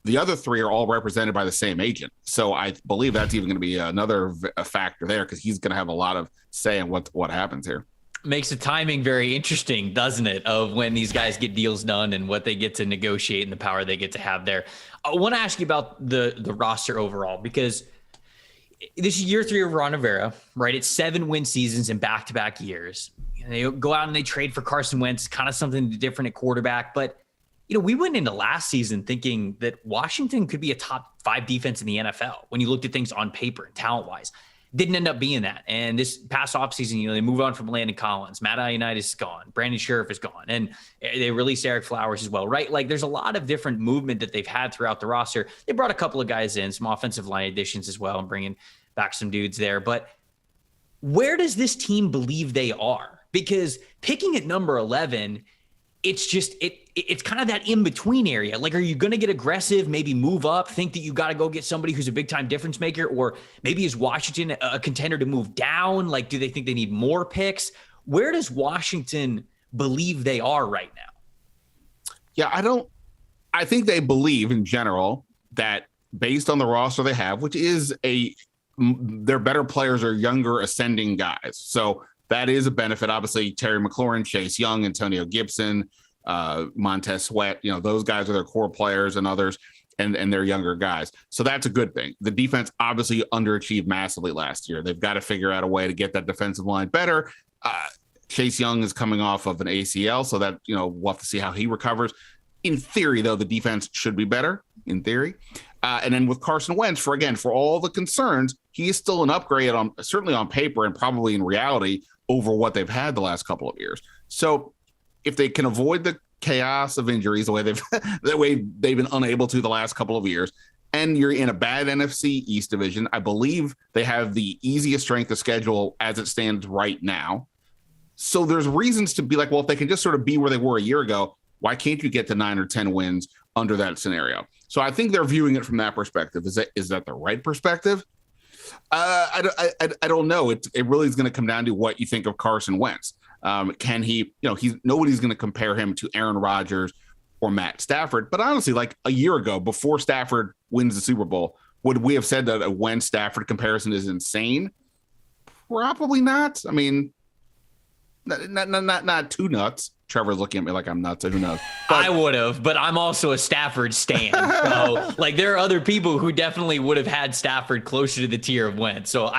the other three are all represented by the same agent. So I believe that's even going to be another factor there, because he's going to have a lot of say in what happens here. Makes the timing very interesting, doesn't it, of when these guys get deals done and what they get to negotiate and the power they get to have there. I want to ask you about the roster overall, because this is year 3 of Ron Rivera, right? It's 7 win seasons in back-to-back years. They go out and they trade for Carson Wentz, kind of something different at quarterback. But, we went into last season thinking that Washington could be a top 5 defense in the NFL when you looked at things on paper and talent-wise. Didn't end up being that. And this past offseason, they move on from Landon Collins. Matt Ioannidis is gone. Brandon Sheriff is gone. And they released Eric Flowers as well, right? Like, there's a lot of different movement that they've had throughout the roster. They brought a couple of guys in, some offensive line additions as well, and bringing back some dudes there. But where does this team believe they are? Because picking at number 11, it's just it's kind of that in-between area. Like, are you going to get aggressive, maybe move up, think that you got to go get somebody who's a big-time difference maker? Or maybe is Washington a contender to move down? Like, do they think they need more picks? Where does Washington believe they are right now? Yeah, I think they believe in general that based on the roster they have, which is their better players are younger ascending guys. So that is a benefit. Obviously, Terry McLaurin, Chase Young, Antonio Gibson, Montez Sweat, those guys are their core players, and others, and they're younger guys. So that's a good thing. The defense obviously underachieved massively last year. They've got to figure out a way to get that defensive line better. Chase Young is coming off of an ACL, so that, we'll have to see how he recovers. In theory, though, the defense should be better, in theory. And then with Carson Wentz, for all the concerns, he is still an upgrade, certainly on paper and probably in reality, over what they've had the last couple of years. So if they can avoid the chaos of injuries the way they've been unable to the last couple of years, and you're in a bad NFC East division, I believe they have the easiest strength of schedule as it stands right now. So there's reasons to be like, well, if they can just sort of be where they were a year ago, why can't you get to 9 or 10 wins under that scenario? So I think they're viewing it from that perspective. Is that the right perspective? I don't know. It really is going to come down to what you think of Carson Wentz. Can he? Nobody's going to compare him to Aaron Rodgers or Matt Stafford. But honestly, like a year ago, before Stafford wins the Super Bowl, would we have said that a Wentz Stafford comparison is insane? Probably not. I mean, not too nuts. Trevor's looking at me like I'm nuts. Who knows? But I would have, but I'm also a Stafford stan. So, there are other people who definitely would have had Stafford closer to the tier of Wentz. So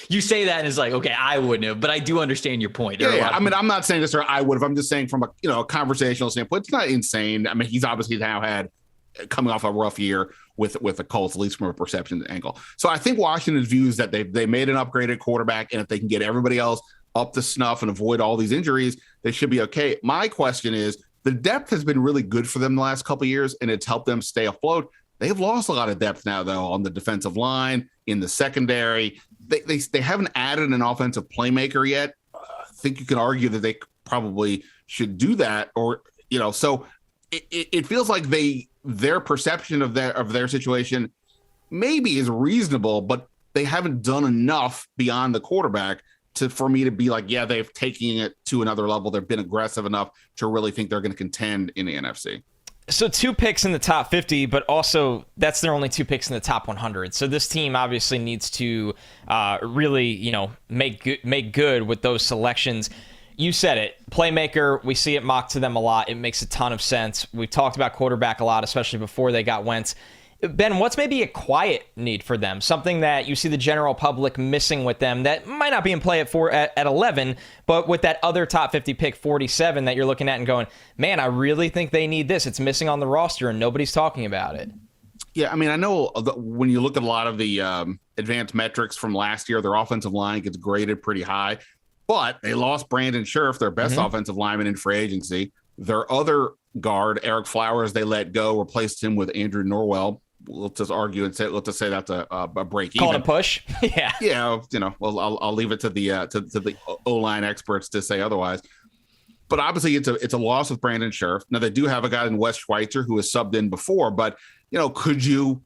you say that and it's like, okay, I wouldn't have, but I do understand your point. I'm not saying this or I would have. I'm just saying from a conversational standpoint, it's not insane. I mean, he's obviously now had coming off a rough year with the Colts, at least from a perception angle. So I think Washington views that they made an upgraded quarterback, and if they can get everybody else up to snuff and avoid all these injuries, they should be okay. My question is, the depth has been really good for them the last couple of years, and it's helped them stay afloat. They've lost a lot of depth now, though, on the defensive line, in the secondary. They haven't added an offensive playmaker yet. I think you can argue that they probably should do that, or so it feels like their perception of their situation maybe is reasonable, but they haven't done enough beyond the quarterback for me to be like, yeah, they've taken it to another level. They've been aggressive enough to really think they're going to contend in the NFC. So 2 picks in the top 50, but also that's their only 2 picks in the top 100. So this team obviously needs to really, make good with those selections. You said it, playmaker. We see it mocked to them a lot. It makes a ton of sense. We've talked about quarterback a lot, especially before they got Wentz. Ben, what's maybe a quiet need for them? Something that you see the general public missing with them that might not be in play at 11, but with that other top 50 pick, 47, that you're looking at and going, man, I really think they need this. It's missing on the roster and nobody's talking about it. Yeah, I mean, I know when you look at a lot of the advanced metrics from last year, their offensive line gets graded pretty high, but they lost Brandon Scherff, their best offensive lineman in free agency. Their other guard, Eric Flowers, they let go, replaced him with Andrew Norwell. Let's just argue and say, let's just say that's a break even. Call it a push. Yeah. Yeah. Well, I'll leave it to the O-line experts to say otherwise. But obviously it's a loss with Brandon Scherff. Now they do have a guy in Wes Schweitzer who has subbed in before, but could you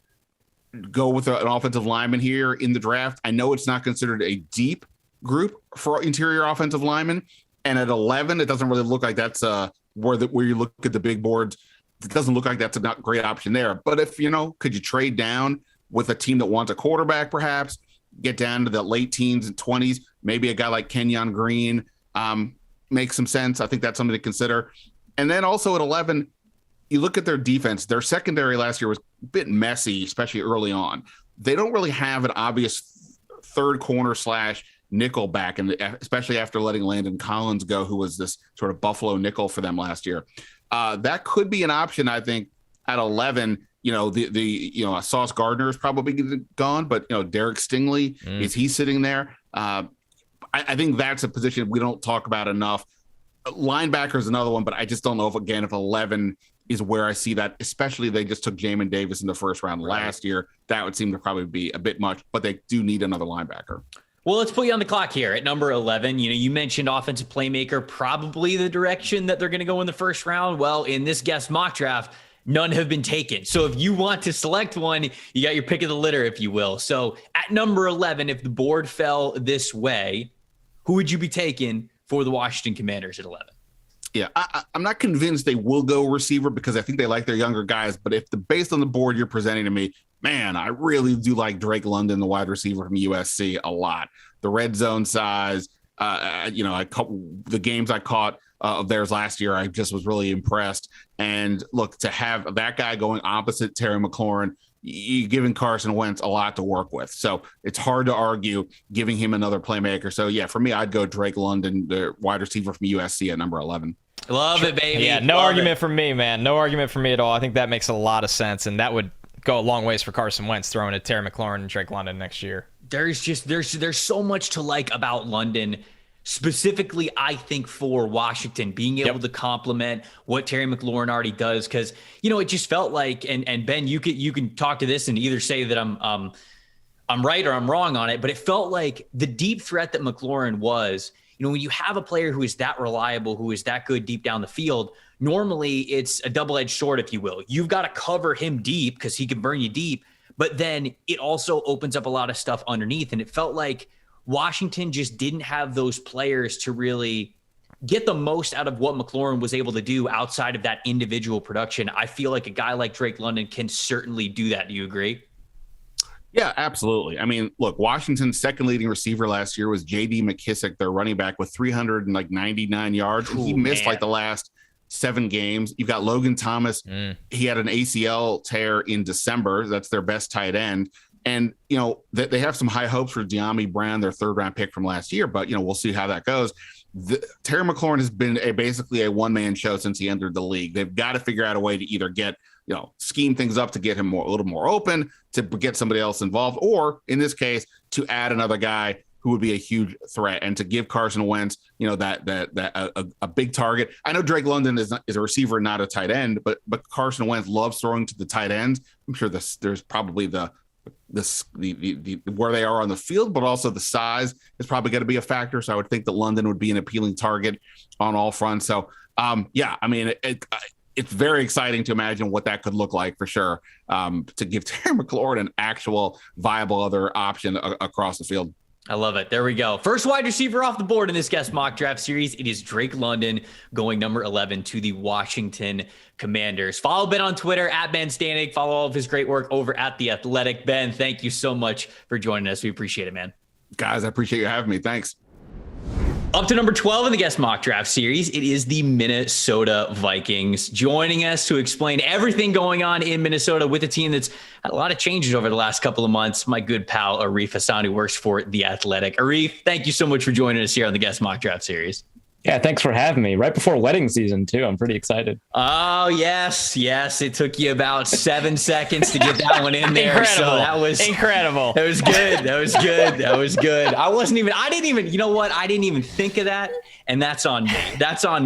go with an offensive lineman here in the draft? I know it's not considered a deep group for interior offensive linemen. And at 11, it doesn't really look like that's where you look at the big boards. It doesn't look like that's a not great option there. But if, could you trade down with a team that wants a quarterback, perhaps get down to the late teens and 20s, maybe a guy like Kenyon Green makes some sense. I think that's something to consider. And then also at 11, you look at their defense. Their secondary last year was a bit messy, especially early on. They don't really have an obvious third corner / nickel back, and especially after letting Landon Collins go, who was this sort of Buffalo nickel for them last year. That could be an option, I think, at 11. Sauce Gardner is probably gone, but Derek Stingley, is he sitting there? I think that's a position we don't talk about enough. Linebacker is another one, but I just don't know if 11 is where I see that, especially they just took Jamin Davis in the first round last year. That would seem to probably be a bit much, but they do need another linebacker. Well, let's put you on the clock here at number 11. You mentioned offensive playmaker, probably the direction that they're going to go in the first round. Well, in this guest mock draft, none have been taken. So if you want to select one, you got your pick of the litter, if you will. So at number 11, if the board fell this way, who would you be taking for the Washington Commanders at 11? Yeah, I'm not convinced they will go receiver because I think they like their younger guys. But based on the board you're presenting to me, man, I really do like Drake London, the wide receiver from USC, a lot. The red zone size, the games I caught of theirs last year, I just was really impressed. And look, to have that guy going opposite Terry McLaurin, you're giving Carson Wentz a lot to work with. So it's hard to argue giving him another playmaker. So, yeah, for me, I'd go Drake London, the wide receiver from USC at number 11. Love it, baby. Yeah, no argument from me, man. No argument from me at all. I think that makes a lot of sense, and that would go a long ways for Carson Wentz throwing at Terry McLaurin and Drake London next year. There's so much to like about London, specifically, I think, for Washington, being able to complement what Terry McLaurin already does. Because, it just felt like, and Ben, you can talk to this and either say that I'm right or I'm wrong on it, but it felt like the deep threat that McLaurin was, when you have a player who is that reliable, who is that good deep down the field, normally it's a double-edged sword, if you will. You've got to cover him deep because he can burn you deep, but then it also opens up a lot of stuff underneath. And it felt like Washington just didn't have those players to really get the most out of what McLaurin was able to do outside of that individual production. I feel like a guy like Drake London can certainly do that. Do you agree? Yeah, absolutely. I mean, look, Washington's second leading receiver last year was J.D. McKissick, their running back, with 399 yards. Ooh, he missed the last 7 games. You've got Logan Thomas. He had an ACL tear in December. That's their best tight end. And, they have some high hopes for De'Ami Brown, their third-round pick from last year, but, we'll see how that goes. Terry McLaurin has been basically a one-man show since he entered the league. They've got to figure out a way to either get, scheme things up to get him a little more open, to get somebody else involved, or in this case, to add another guy who would be a huge threat, and to give Carson Wentz, a big target. I know Drake London is a receiver, not a tight end, but Carson Wentz loves throwing to the tight ends. I'm sure there's probably the where they are on the field, but also the size is probably going to be a factor. So I would think that London would be an appealing target on all fronts. So it's very exciting to imagine what that could look like for sure, to give Terry McLaurin an actual viable other option across the field. I love it. There we go. First wide receiver off the board in this guest mock draft series. It is Drake London going number 11 to the Washington Commanders. Follow Ben on Twitter at Ben Standig. Follow all of his great work over at The Athletic. Ben, thank you so much for joining us. We appreciate it, man. Guys, I appreciate you having me. Thanks. Up to number 12 in the guest mock draft series, it is the Minnesota Vikings. Joining us to explain everything going on in Minnesota with a team that's had a lot of changes over the last couple of months, my good pal Arif Hasan, who works for The Athletic. Arif, thank you so much for joining us here on the guest mock draft series. Yeah, thanks for having me. Right before wedding season, too. I'm pretty excited. Oh, yes. It took you about 7 seconds to get that one in there. Incredible. So that was incredible. That was good. I didn't even think of that. And that's on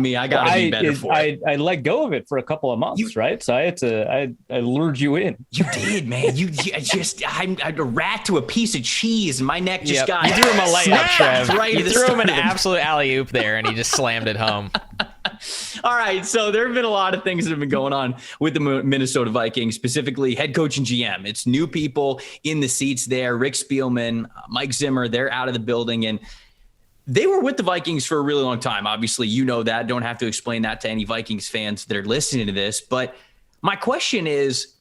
me. I got to be better for it. I let go of it for a couple of months, right? So I lured you in. You did, man. I'm a rat to a piece of cheese, and my neck just got. You threw him a layup, Trev. Right. You threw him an absolute alley-oop there, and he just slammed it home. All right, so there have been a lot of things that have been going on with the Minnesota Vikings, specifically head coach and GM. It's new people in the seats there. Rick Spielman, Mike Zimmer, they're out of the building, and they were with the Vikings for a really long time. Obviously, you know that. Don't have to explain that to any Vikings fans that are listening to this. But my question is,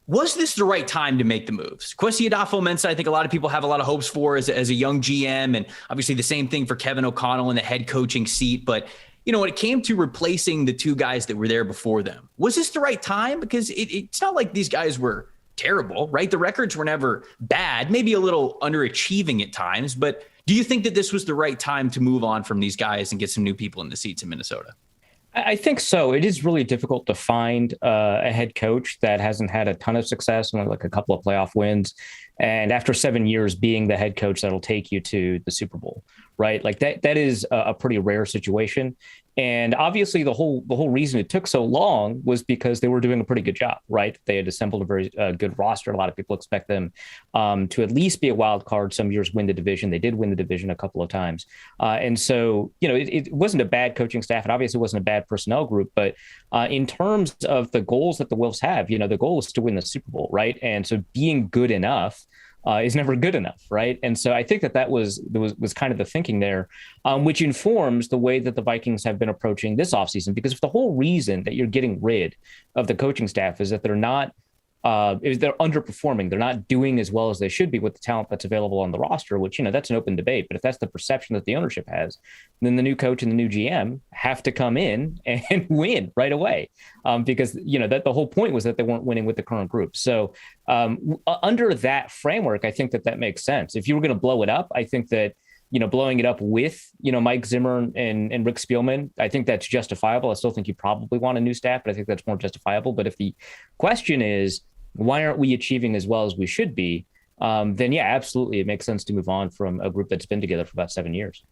was this the right time to make the moves? Kwesi Adofo-Mensah, I think a lot of people have a lot of hopes for as a young GM, and obviously the same thing for Kevin O'Connell in the head coaching seat. But when it came to replacing the two guys that were there before them, was this the right time? Because it's not like these guys were terrible, right? The records were never bad, maybe a little underachieving at times. But do you think that this was the right time to move on from these guys and get some new people in the seats in Minnesota? I think so. It is really difficult to find a head coach that hasn't had a ton of success, only like a couple of playoff wins, and after 7 years being the head coach that'll take you to the Super Bowl, right? Like that is a pretty rare situation. And obviously the whole reason it took so long was because they were doing a pretty good job, right? They had assembled a very good roster. A lot of people expect them to at least be a wild card. Some years win the division. They did win the division a couple of times. And so, it wasn't a bad coaching staff. It obviously wasn't a bad personnel group, but in terms of the goals that the Wolves have, the goal is to win the Super Bowl, right? And so being good enough is never good enough, right? And so I think that was kind of the thinking there, which informs the way that the Vikings have been approaching this offseason. Because if the whole reason that you're getting rid of the coaching staff is that they're not, they're underperforming, they're not doing as well as they should be with the talent that's available on the roster, which, that's an open debate. But if that's the perception that the ownership has, then the new coach and the new GM have to come in and win right away. Because, that the whole point was that they weren't winning with the current group. So under that framework, I think that makes sense. If you were going to blow it up, I think that, blowing it up with, Mike Zimmer and Rick Spielman, I think that's justifiable. I still think you probably want a new staff, but I think that's more justifiable. But if the question is, why aren't we achieving as well as we should be? Then yeah, absolutely. It makes sense to move on from a group that's been together for about 7 years.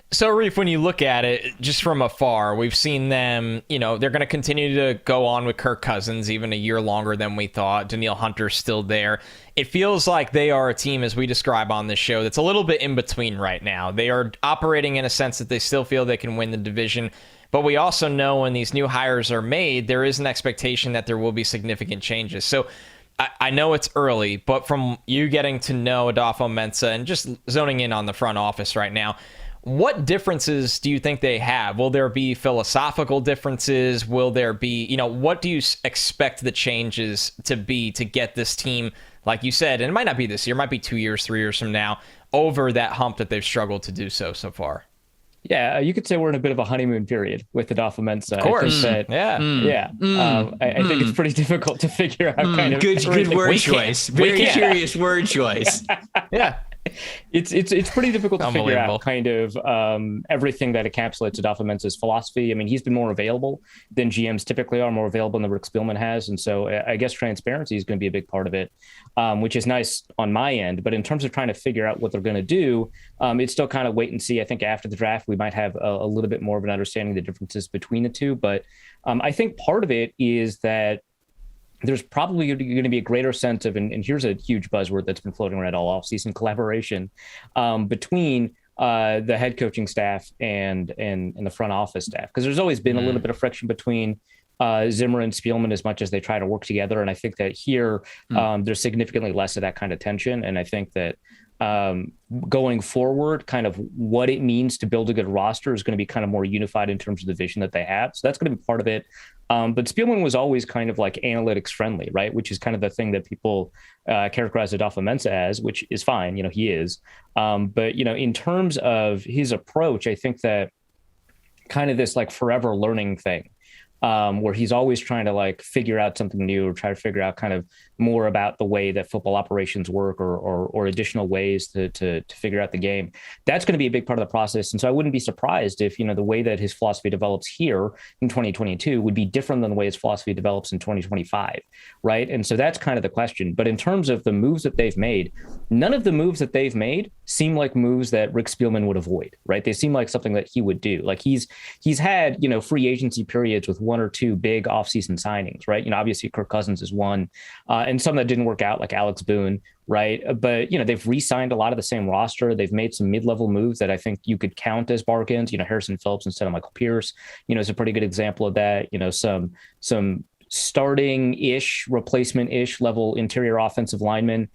So Arif, when you look at it just from afar, we've seen them, they're going to continue to go on with Kirk Cousins even a year longer than we thought. Danielle Hunter's still there. It feels like they are a team, as we describe on this show, that's a little bit in between right now. They are operating in a sense that they still feel they can win the division. But we also know when these new hires are made, there is an expectation that there will be significant changes. So I know it's early, but from you getting to know Adofo-Mensah and just zoning in on the front office right now, what differences do you think they have? Will there be philosophical differences? Will there be, what do you expect the changes to be to get this team, like you said, and it might not be this year, it might be 2 years, 3 years from now, over that hump that they've struggled to do so far? Yeah, you could say we're in a bit of a honeymoon period with Adofo-Mensah. Of course. I think it's pretty difficult to figure out kind of good word choice. Very curious word choice. Yeah. It's pretty difficult to figure out kind of everything that encapsulates Adolfo Mensa's philosophy. I mean, he's been more available than GMs typically are, more available than Rick Spielman has. And so I guess transparency is going to be a big part of it, which is nice on my end. But in terms of trying to figure out what they're going to do, it's still kind of wait and see. I think after the draft, we might have a little bit more of an understanding of the differences between the two. But I think part of it is that there's probably going to be a greater sense of, and here's a huge buzzword that's been floating around all offseason, collaboration between the head coaching staff and the front office staff. Because there's always been a little bit of friction between Zimmer and Spielman as much as they try to work together. And I think that here there's significantly less of that kind of tension. And I think that going forward, kind of what it means to build a good roster is going to be kind of more unified in terms of the vision that they have. So that's going to be part of it. But Spielman was always kind of like analytics friendly, right? Which is kind of the thing that people characterize Adolfo Mensa as, which is fine. You know, he is. But, you know, in terms of his approach, I think that kind of this like forever learning thing, where he's always trying to like figure out something new or try to figure out kind of more about the way that football operations work or additional ways to figure out the game. That's going to be a big part of the process. And so I wouldn't be surprised if, you know, the way that his philosophy develops here in 2022 would be different than the way his philosophy develops in 2025. Right. And so that's kind of the question. But in terms of the moves that they've made, none of the moves that they've made seem like moves that Rick Spielman would avoid. Right. They seem like something that he would do. Like he's had, you know, free agency periods with one or two big offseason signings. Right. You know, obviously Kirk Cousins is one. And some that didn't work out, like Alex Boone, right? But, you know, they've re-signed a lot of the same roster. They've made some mid-level moves that I think you could count as bargains. You know, Harrison Phillips instead of Michael Pierce, you know, is a pretty good example of that. You know, some starting-ish, replacement-ish level interior offensive linemen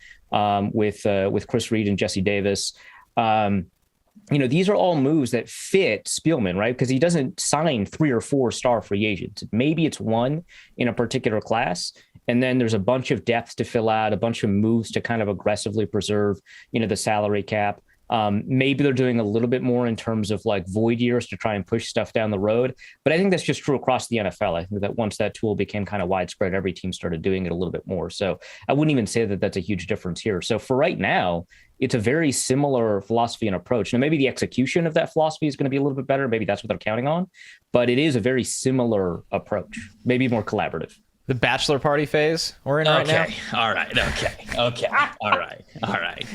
with Chris Reed and Jesse Davis. You know, these are all moves that fit Spielman, right? Because he doesn't sign 3 or 4 star free agents. Maybe it's one in a particular class. And then there's a bunch of depth to fill out, a bunch of moves to kind of aggressively preserve, you know, the salary cap. Maybe they're doing a little bit more in terms of like void years to try and push stuff down the road. But I think that's just true across the NFL. I think that once that tool became kind of widespread, every team started doing it a little bit more. So I wouldn't even say that that's a huge difference here. So for right now, it's a very similar philosophy and approach. Now, maybe the execution of that philosophy is going to be a little bit better. Maybe that's what they're counting on. But it is a very similar approach, maybe more collaborative. The bachelor party phase we're in right now. All right. Okay. All right.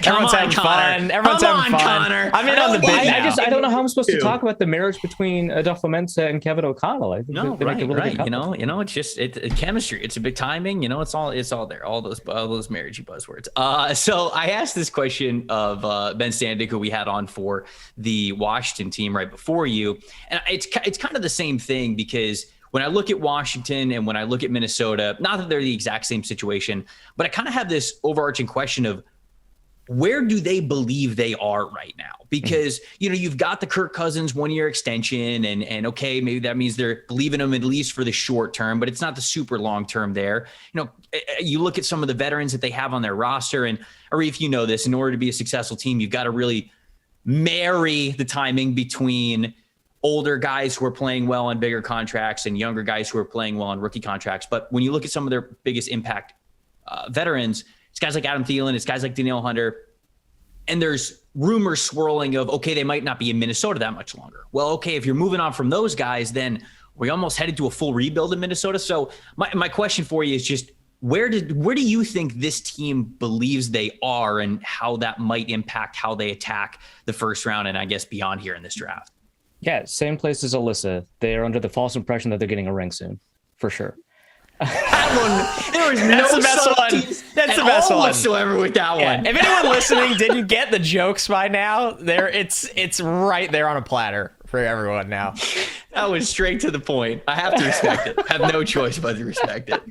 Everyone's having fun. Everyone's having fun. Connor. I'm in on the bid now. I don't know how I'm supposed to talk about the marriage between Adolfo Mensa and Kevin O'Connell. I think they make a really good couple. You know, it's just chemistry. It's a big timing. You know, it's all there. All those marriagey buzzwords. So I asked this question of Ben Standig, who we had on for the Washington team right before you, and it's kind of the same thing because when I look at Washington and when I look at Minnesota, not that they're the exact same situation, but I kind of have this overarching question of where do they believe they are right now? Because, you know, you've got the Kirk Cousins 1-year extension and okay, maybe that means they're believing him at least for the short term, but it's not the super long term there. You know, you look at some of the veterans that they have on their roster and Arif, you know this, in order to be a successful team, you've got to really marry the timing between older guys who are playing well on bigger contracts and younger guys who are playing well on rookie contracts. But when you look at some of their biggest impact veterans, it's guys like Adam Thielen, it's guys like Danielle Hunter, and there's rumors swirling of, okay, they might not be in Minnesota that much longer. Well, okay, if you're moving on from those guys, then we almost headed to a full rebuild in Minnesota. So my question for you is just, where do you think this team believes they are and how that might impact how they attack the first round and I guess beyond here in this draft? Yeah, same place as Alyssa. They're under the false impression that they're getting a ring soon, for sure. That one, there was no the best one. That's the best one whatsoever with that one. If anyone listening didn't get the jokes by now, it's right there on a platter for everyone now. That was straight to the point. I have to respect it. I have no choice but to respect it.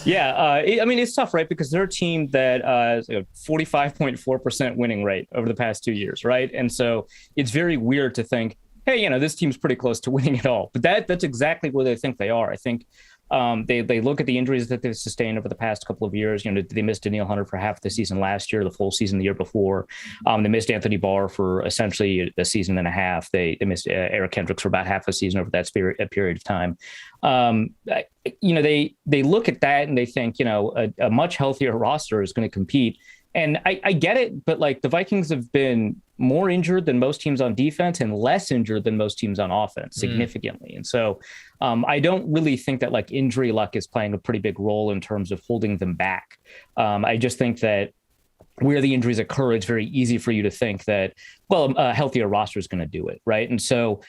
Yeah, I mean, it's tough, right? Because they're a team that is a 45.4% winning rate over the past 2 years, right? And so it's very weird to think, hey, you know, this team's pretty close to winning it all. But that's exactly where they think they are. I think They look at the injuries that they've sustained over the past couple of years. They missed Neal Hunter for half the season last year, the full season the year before. They missed Anthony Barr for essentially a season and a half. They missed Eric Kendricks for about half a season over that period of time. They look at that and they think, a much healthier roster is going to compete. And I get it, but like the Vikings have been more injured than most teams on defense and less injured than most teams on offense significantly. And so I don't really think that like injury luck is playing a pretty big role in terms of holding them back. I just think that where the injuries occur, it's very easy for you to think that, well, a healthier roster is going to do it, right? And so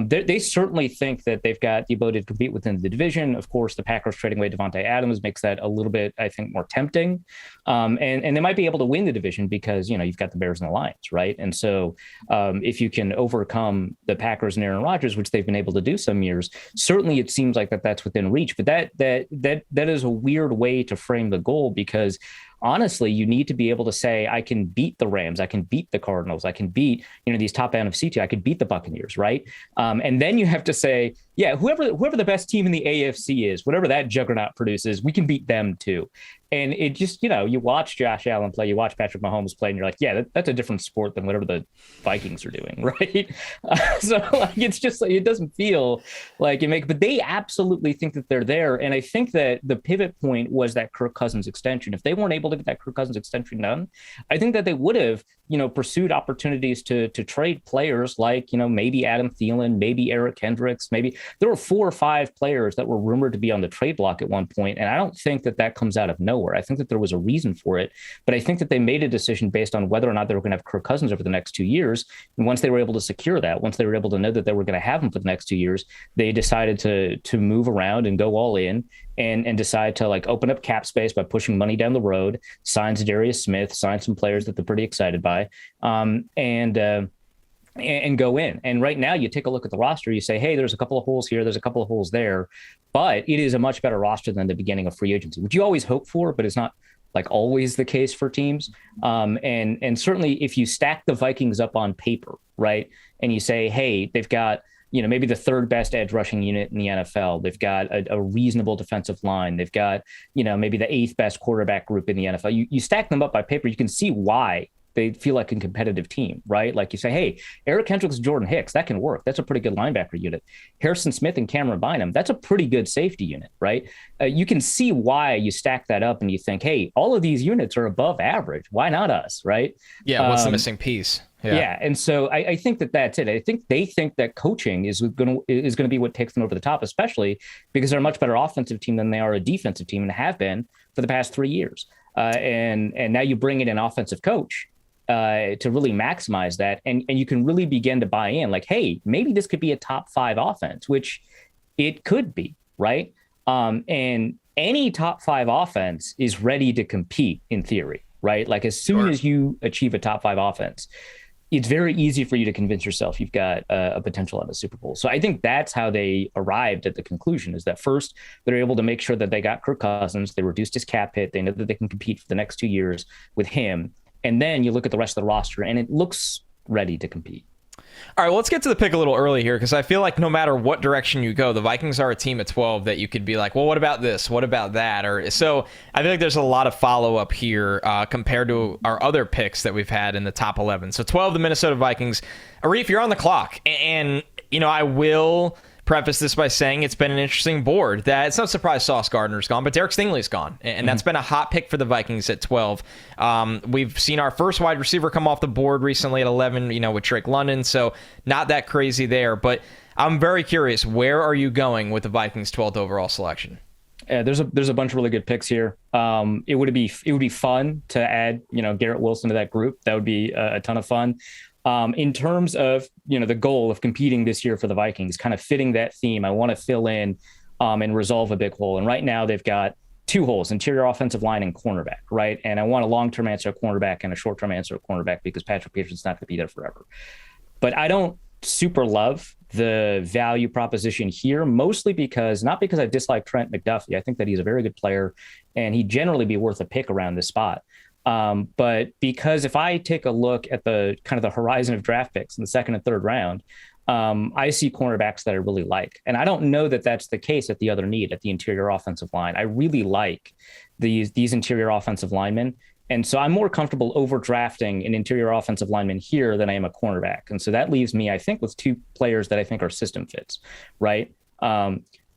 they certainly think that they've got the ability to compete within the division. Of course, the Packers trading away Devontae Adams makes that a little bit, I think, more tempting. And they might be able to win the division because, you've got the Bears and the Lions, right? And so if you can overcome the Packers and Aaron Rodgers, which they've been able to do some years, certainly it seems like that's within reach. But that is a weird way to frame the goal because honestly, you need to be able to say, I can beat the Rams, I can beat the Cardinals, I can beat, these top NFC teams, I could beat the Buccaneers, right? And then you have to say, yeah, whoever the best team in the AFC is, whatever that juggernaut produces, we can beat them too. And it just, you watch Josh Allen play, you watch Patrick Mahomes play, and you're like, yeah, that's a different sport than whatever the Vikings are doing, right? So like, it's just like, it doesn't feel like but they absolutely think that they're there. And I think that the pivot point was that Kirk Cousins extension. If they weren't able to get that Kirk Cousins extension done, I think that they would have, pursued opportunities to trade players like, maybe Adam Thielen, maybe Eric Kendricks, maybe there were 4 or 5 players that were rumored to be on the trade block at one point. And I don't think that comes out of nowhere. I think that there was a reason for it, but I think that they made a decision based on whether or not they were going to have Kirk Cousins over the next 2 years. And once they were able to secure that, once they were able to know that they were going to have him for the next 2 years, they decided to move around and go all in and decide to like open up cap space by pushing money down the road, sign Darius Smith, sign some players that they're pretty excited by, and go in. And right now you take a look at the roster, you say, hey, there's a couple of holes here, there's a couple of holes there, but it is a much better roster than the beginning of free agency, which you always hope for, but it's not like always the case for teams. And certainly if you stack the Vikings up on paper, right, and you say, hey, they've got, maybe the 3rd best edge rushing unit in the NFL. They've got a reasonable defensive line. They've got, maybe the 8th best quarterback group in the NFL. You stack them up by paper, you can see why they feel like a competitive team, right? Like you say, hey, Eric Kendricks, Jordan Hicks, that can work. That's a pretty good linebacker unit. Harrison Smith and Cameron Bynum, that's a pretty good safety unit, right? You can see why you stack that up and you think, hey, all of these units are above average. Why not us, right? Yeah, what's the missing piece? Yeah. And so I think that's it. I think they think that coaching is going to be what takes them over the top, especially because they're a much better offensive team than they are a defensive team and have been for the past 3 years. And now you bring in an offensive coach to really maximize that. And you can really begin to buy in like, hey, maybe this could be a top 5 offense, which it could be, right? And any top 5 offense is ready to compete in theory, right? Like as soon as you achieve a top 5 offense, it's very easy for you to convince yourself you've got a potential at a Super Bowl. So I think that's how they arrived at the conclusion is that first, they're able to make sure that they got Kirk Cousins. They reduced his cap hit. They know that they can compete for the next 2 years with him. And then you look at the rest of the roster and it looks ready to compete. All right, well, let's get to the pick a little early here because I feel like no matter what direction you go, the Vikings are a team at 12 that you could be like, well, what about this? What about that? So I feel like there's a lot of follow-up here compared to our other picks that we've had in the top 11. So 12, the Minnesota Vikings. Arif, you're on the clock. And I will preface this by saying it's been an interesting board. That it's no surprise Sauce Gardner's gone, but Derek Stingley's gone. And that's been a hot pick for the Vikings at 12. We've seen our first wide receiver come off the board recently at 11, with Drake London. So not that crazy there. But I'm very curious, where are you going with the Vikings' 12th overall selection? Yeah, there's a bunch of really good picks here. It would be fun to add, Garrett Wilson to that group. That would be a ton of fun. In terms of, the goal of competing this year for the Vikings, kind of fitting that theme, I want to fill in and resolve a big hole. And right now they've got 2 holes, interior offensive line and cornerback, right? And I want a long-term answer at cornerback and a short-term answer at cornerback because Patrick Peterson's not going to be there forever. But I don't super love the value proposition here, mostly not because I dislike Trent McDuffie. I think that he's a very good player and he'd generally be worth a pick around this spot. But because if I take a look at the kind of the horizon of draft picks in the 2nd and 3rd round, I see cornerbacks that I really like. And I don't know that that's the case at the other need, at the interior offensive line. I really like these interior offensive linemen. And so I'm more comfortable overdrafting an interior offensive lineman here than I am a cornerback. And so that leaves me, I think, with two players that I think are system fits, right?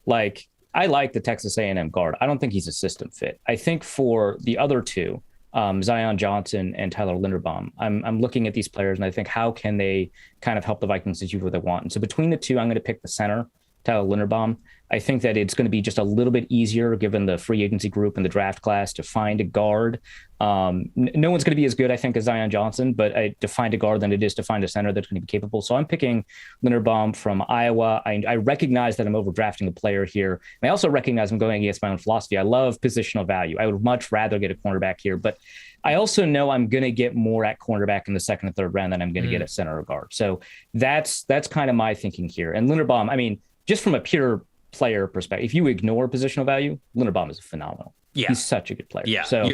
Like I like the Texas A&M guard. I don't think he's a system fit. I think for the other two, Zion Johnson and Tyler Linderbaum, I'm looking at these players and I think, how can they kind of help the Vikings achieve what they want? And so between the two, I'm going to pick the center, Tyler Linderbaum. I think that it's going to be just a little bit easier, given the free agency group and the draft class, to find a guard. No one's going to be as good, I think, as Zion Johnson, but to find a guard than it is to find a center that's going to be capable. So I'm picking Linderbaum from Iowa. I recognize that I'm overdrafting a player here. And I also recognize I'm going against my own philosophy. I love positional value. I would much rather get a cornerback here, but I also know I'm going to get more at cornerback in the second and third round than I'm going to get at center or guard. So that's kind of my thinking here. And Linderbaum, I mean, just from a pure player perspective, if you ignore positional value, Linderbaum is phenomenal. Yeah. He's such a good player. Yeah. So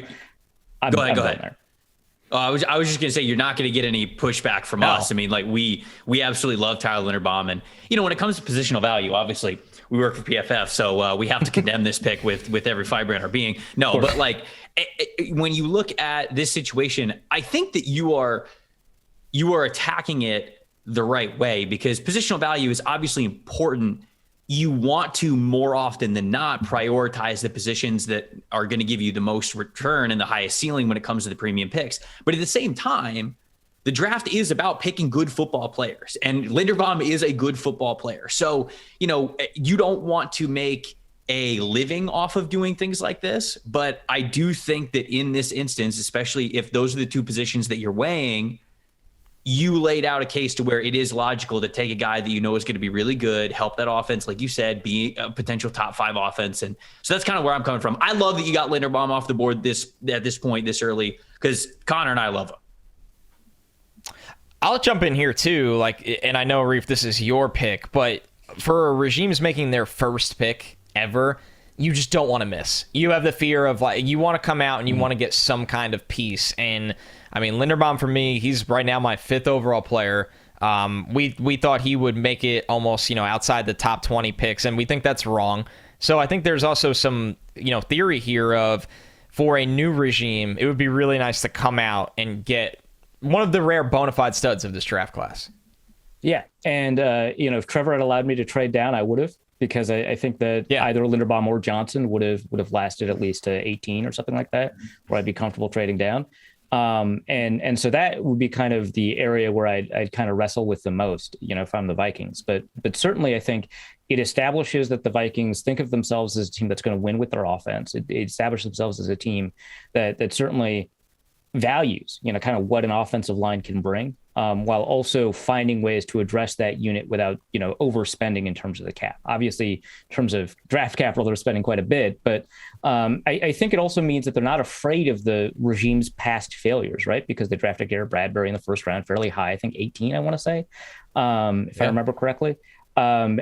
go ahead. There. I was just going to say, you're not going to get any pushback from us. I mean, like we absolutely love Tyler Linderbaum. And, when it comes to positional value, obviously we work for PFF, so we have to condemn this pick with every fiber in our being. No, but like when you look at this situation, I think that you are attacking it the right way, because positional value is obviously important. You want to, more often than not, prioritize the positions that are going to give you the most return and the highest ceiling when it comes to the premium picks. But at the same time, the draft is about picking good football players, and Linderbaum is a good football player. So, you don't want to make a living off of doing things like this. But I do think that in this instance, especially if those are the two positions that you're weighing, you laid out a case to where it is logical to take a guy that is going to be really good, help that offense, like you said, be a potential top 5 offense. And so that's kind of where I'm coming from. I love that you got Linderbaum off the board at this point, this early, because Connor and I love him. I'll jump in here too. And I know, Arif, this is your pick, but for regimes making their first pick ever, you just don't want to miss. You have the fear of you want to come out and you want to get some kind of piece. And I mean, Linderbaum for me, he's right now my 5th overall player. We thought he would make it almost, outside the top 20 picks, and we think that's wrong. So I think there's also some, theory here of, for a new regime, it would be really nice to come out and get one of the rare bona fide studs of this draft class. Yeah. And, if Trevor had allowed me to trade down, I would have, because I think that either Linderbaum or Johnson would have lasted at least to 18 or something like that, where I'd be comfortable trading down. And so that would be kind of the area where I'd kind of wrestle with the most, if I'm the Vikings. But certainly I think it establishes that the Vikings think of themselves as a team that's going to win with their offense. It establishes themselves as a team that certainly values, kind of what an offensive line can bring, while also finding ways to address that unit without, overspending in terms of the cap. Obviously, in terms of draft capital, they're spending quite a bit, but I think it also means that they're not afraid of the regime's past failures, right? Because they drafted Garrett Bradbury in the first round, fairly high, I think 18, I want to say, if I remember correctly. And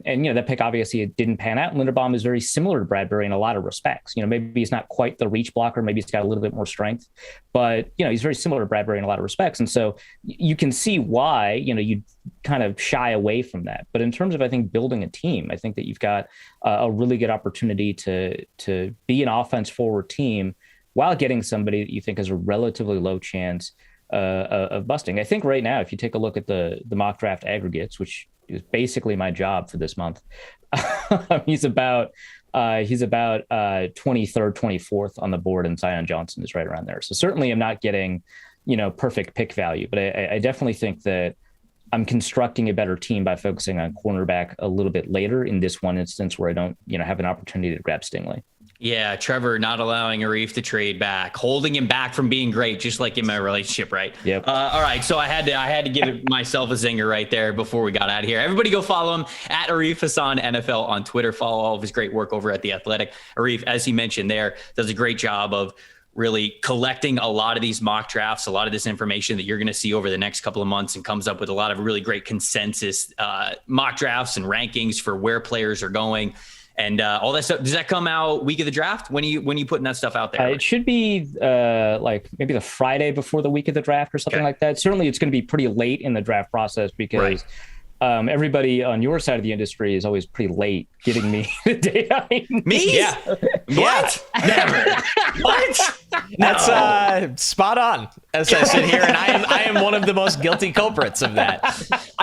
that pick obviously it didn't pan out. Linderbaum is very similar to Bradbury in a lot of respects. Maybe he's not quite the reach blocker, maybe he's got a little bit more strength, but he's very similar to Bradbury in a lot of respects. And so you can see why you kind of shy away from that. But in terms of, I think, building a team, I think that you've got a really good opportunity to be an offense forward team while getting somebody that you think has a relatively low chance of busting. I think right now, if you take a look at the mock draft aggregates, which is basically my job for this month, he's about 23rd, 24th on the board, and Zion Johnson is right around there. So certainly I'm not getting, perfect pick value, but I definitely think that I'm constructing a better team by focusing on cornerback a little bit later in this one instance where I don't, have an opportunity to grab Stingley. Yeah, Trevor not allowing Arif to trade back, holding him back from being great, just like in my relationship, right? Yep. All right, so I had to give myself a zinger right there before we got out of here. Everybody go follow him at Arif Hasan NFL on Twitter. Follow all of his great work over at The Athletic. Arif, as he mentioned there, does a great job of really collecting a lot of these mock drafts, a lot of this information that you're going to see over the next couple of months, and comes up with a lot of really great consensus mock drafts and rankings for where players are going. And all that stuff, does that come out week of the draft? When are you putting that stuff out there? It should be like maybe the Friday before the week of the draft or something like that. Certainly it's going to be pretty late in the draft process because everybody on your side of the industry is always pretty late getting me the data. Me? Yeah. What? Never. What? That's spot on. As I sit here, and I am one of the most guilty culprits of that.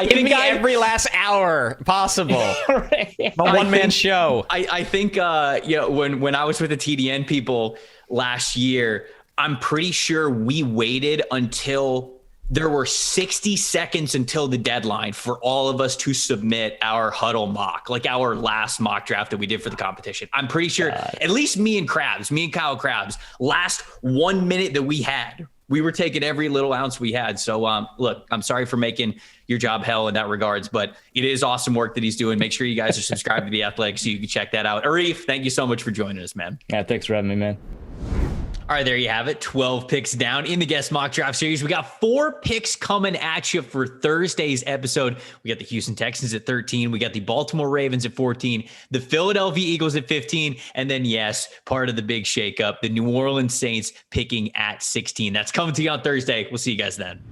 Give me every last hour possible. Right. A one-man show. I think when I was with the TDN people last year, I'm pretty sure we waited until there were 60 seconds until the deadline for all of us to submit our huddle mock, like our last mock draft that we did for the competition. I'm pretty sure at least me and Kyle Krabs, last 1 minute that we had, we were taking every little ounce we had. So look, I'm sorry for making your job hell in that regards, but it is awesome work that he's doing. Make sure you guys are subscribed to The Athletic so you can check that out. Arif, thank you so much for joining us, man. Yeah, thanks for having me, man. All right, there you have it. 12 picks down in the guest mock draft series. We got 4 picks coming at you for Thursday's episode. We got the Houston Texans at 13. We got the Baltimore Ravens at 14, the Philadelphia Eagles at 15, and then, yes, part of the big shakeup, the New Orleans Saints picking at 16. That's coming to you on Thursday. We'll see you guys then.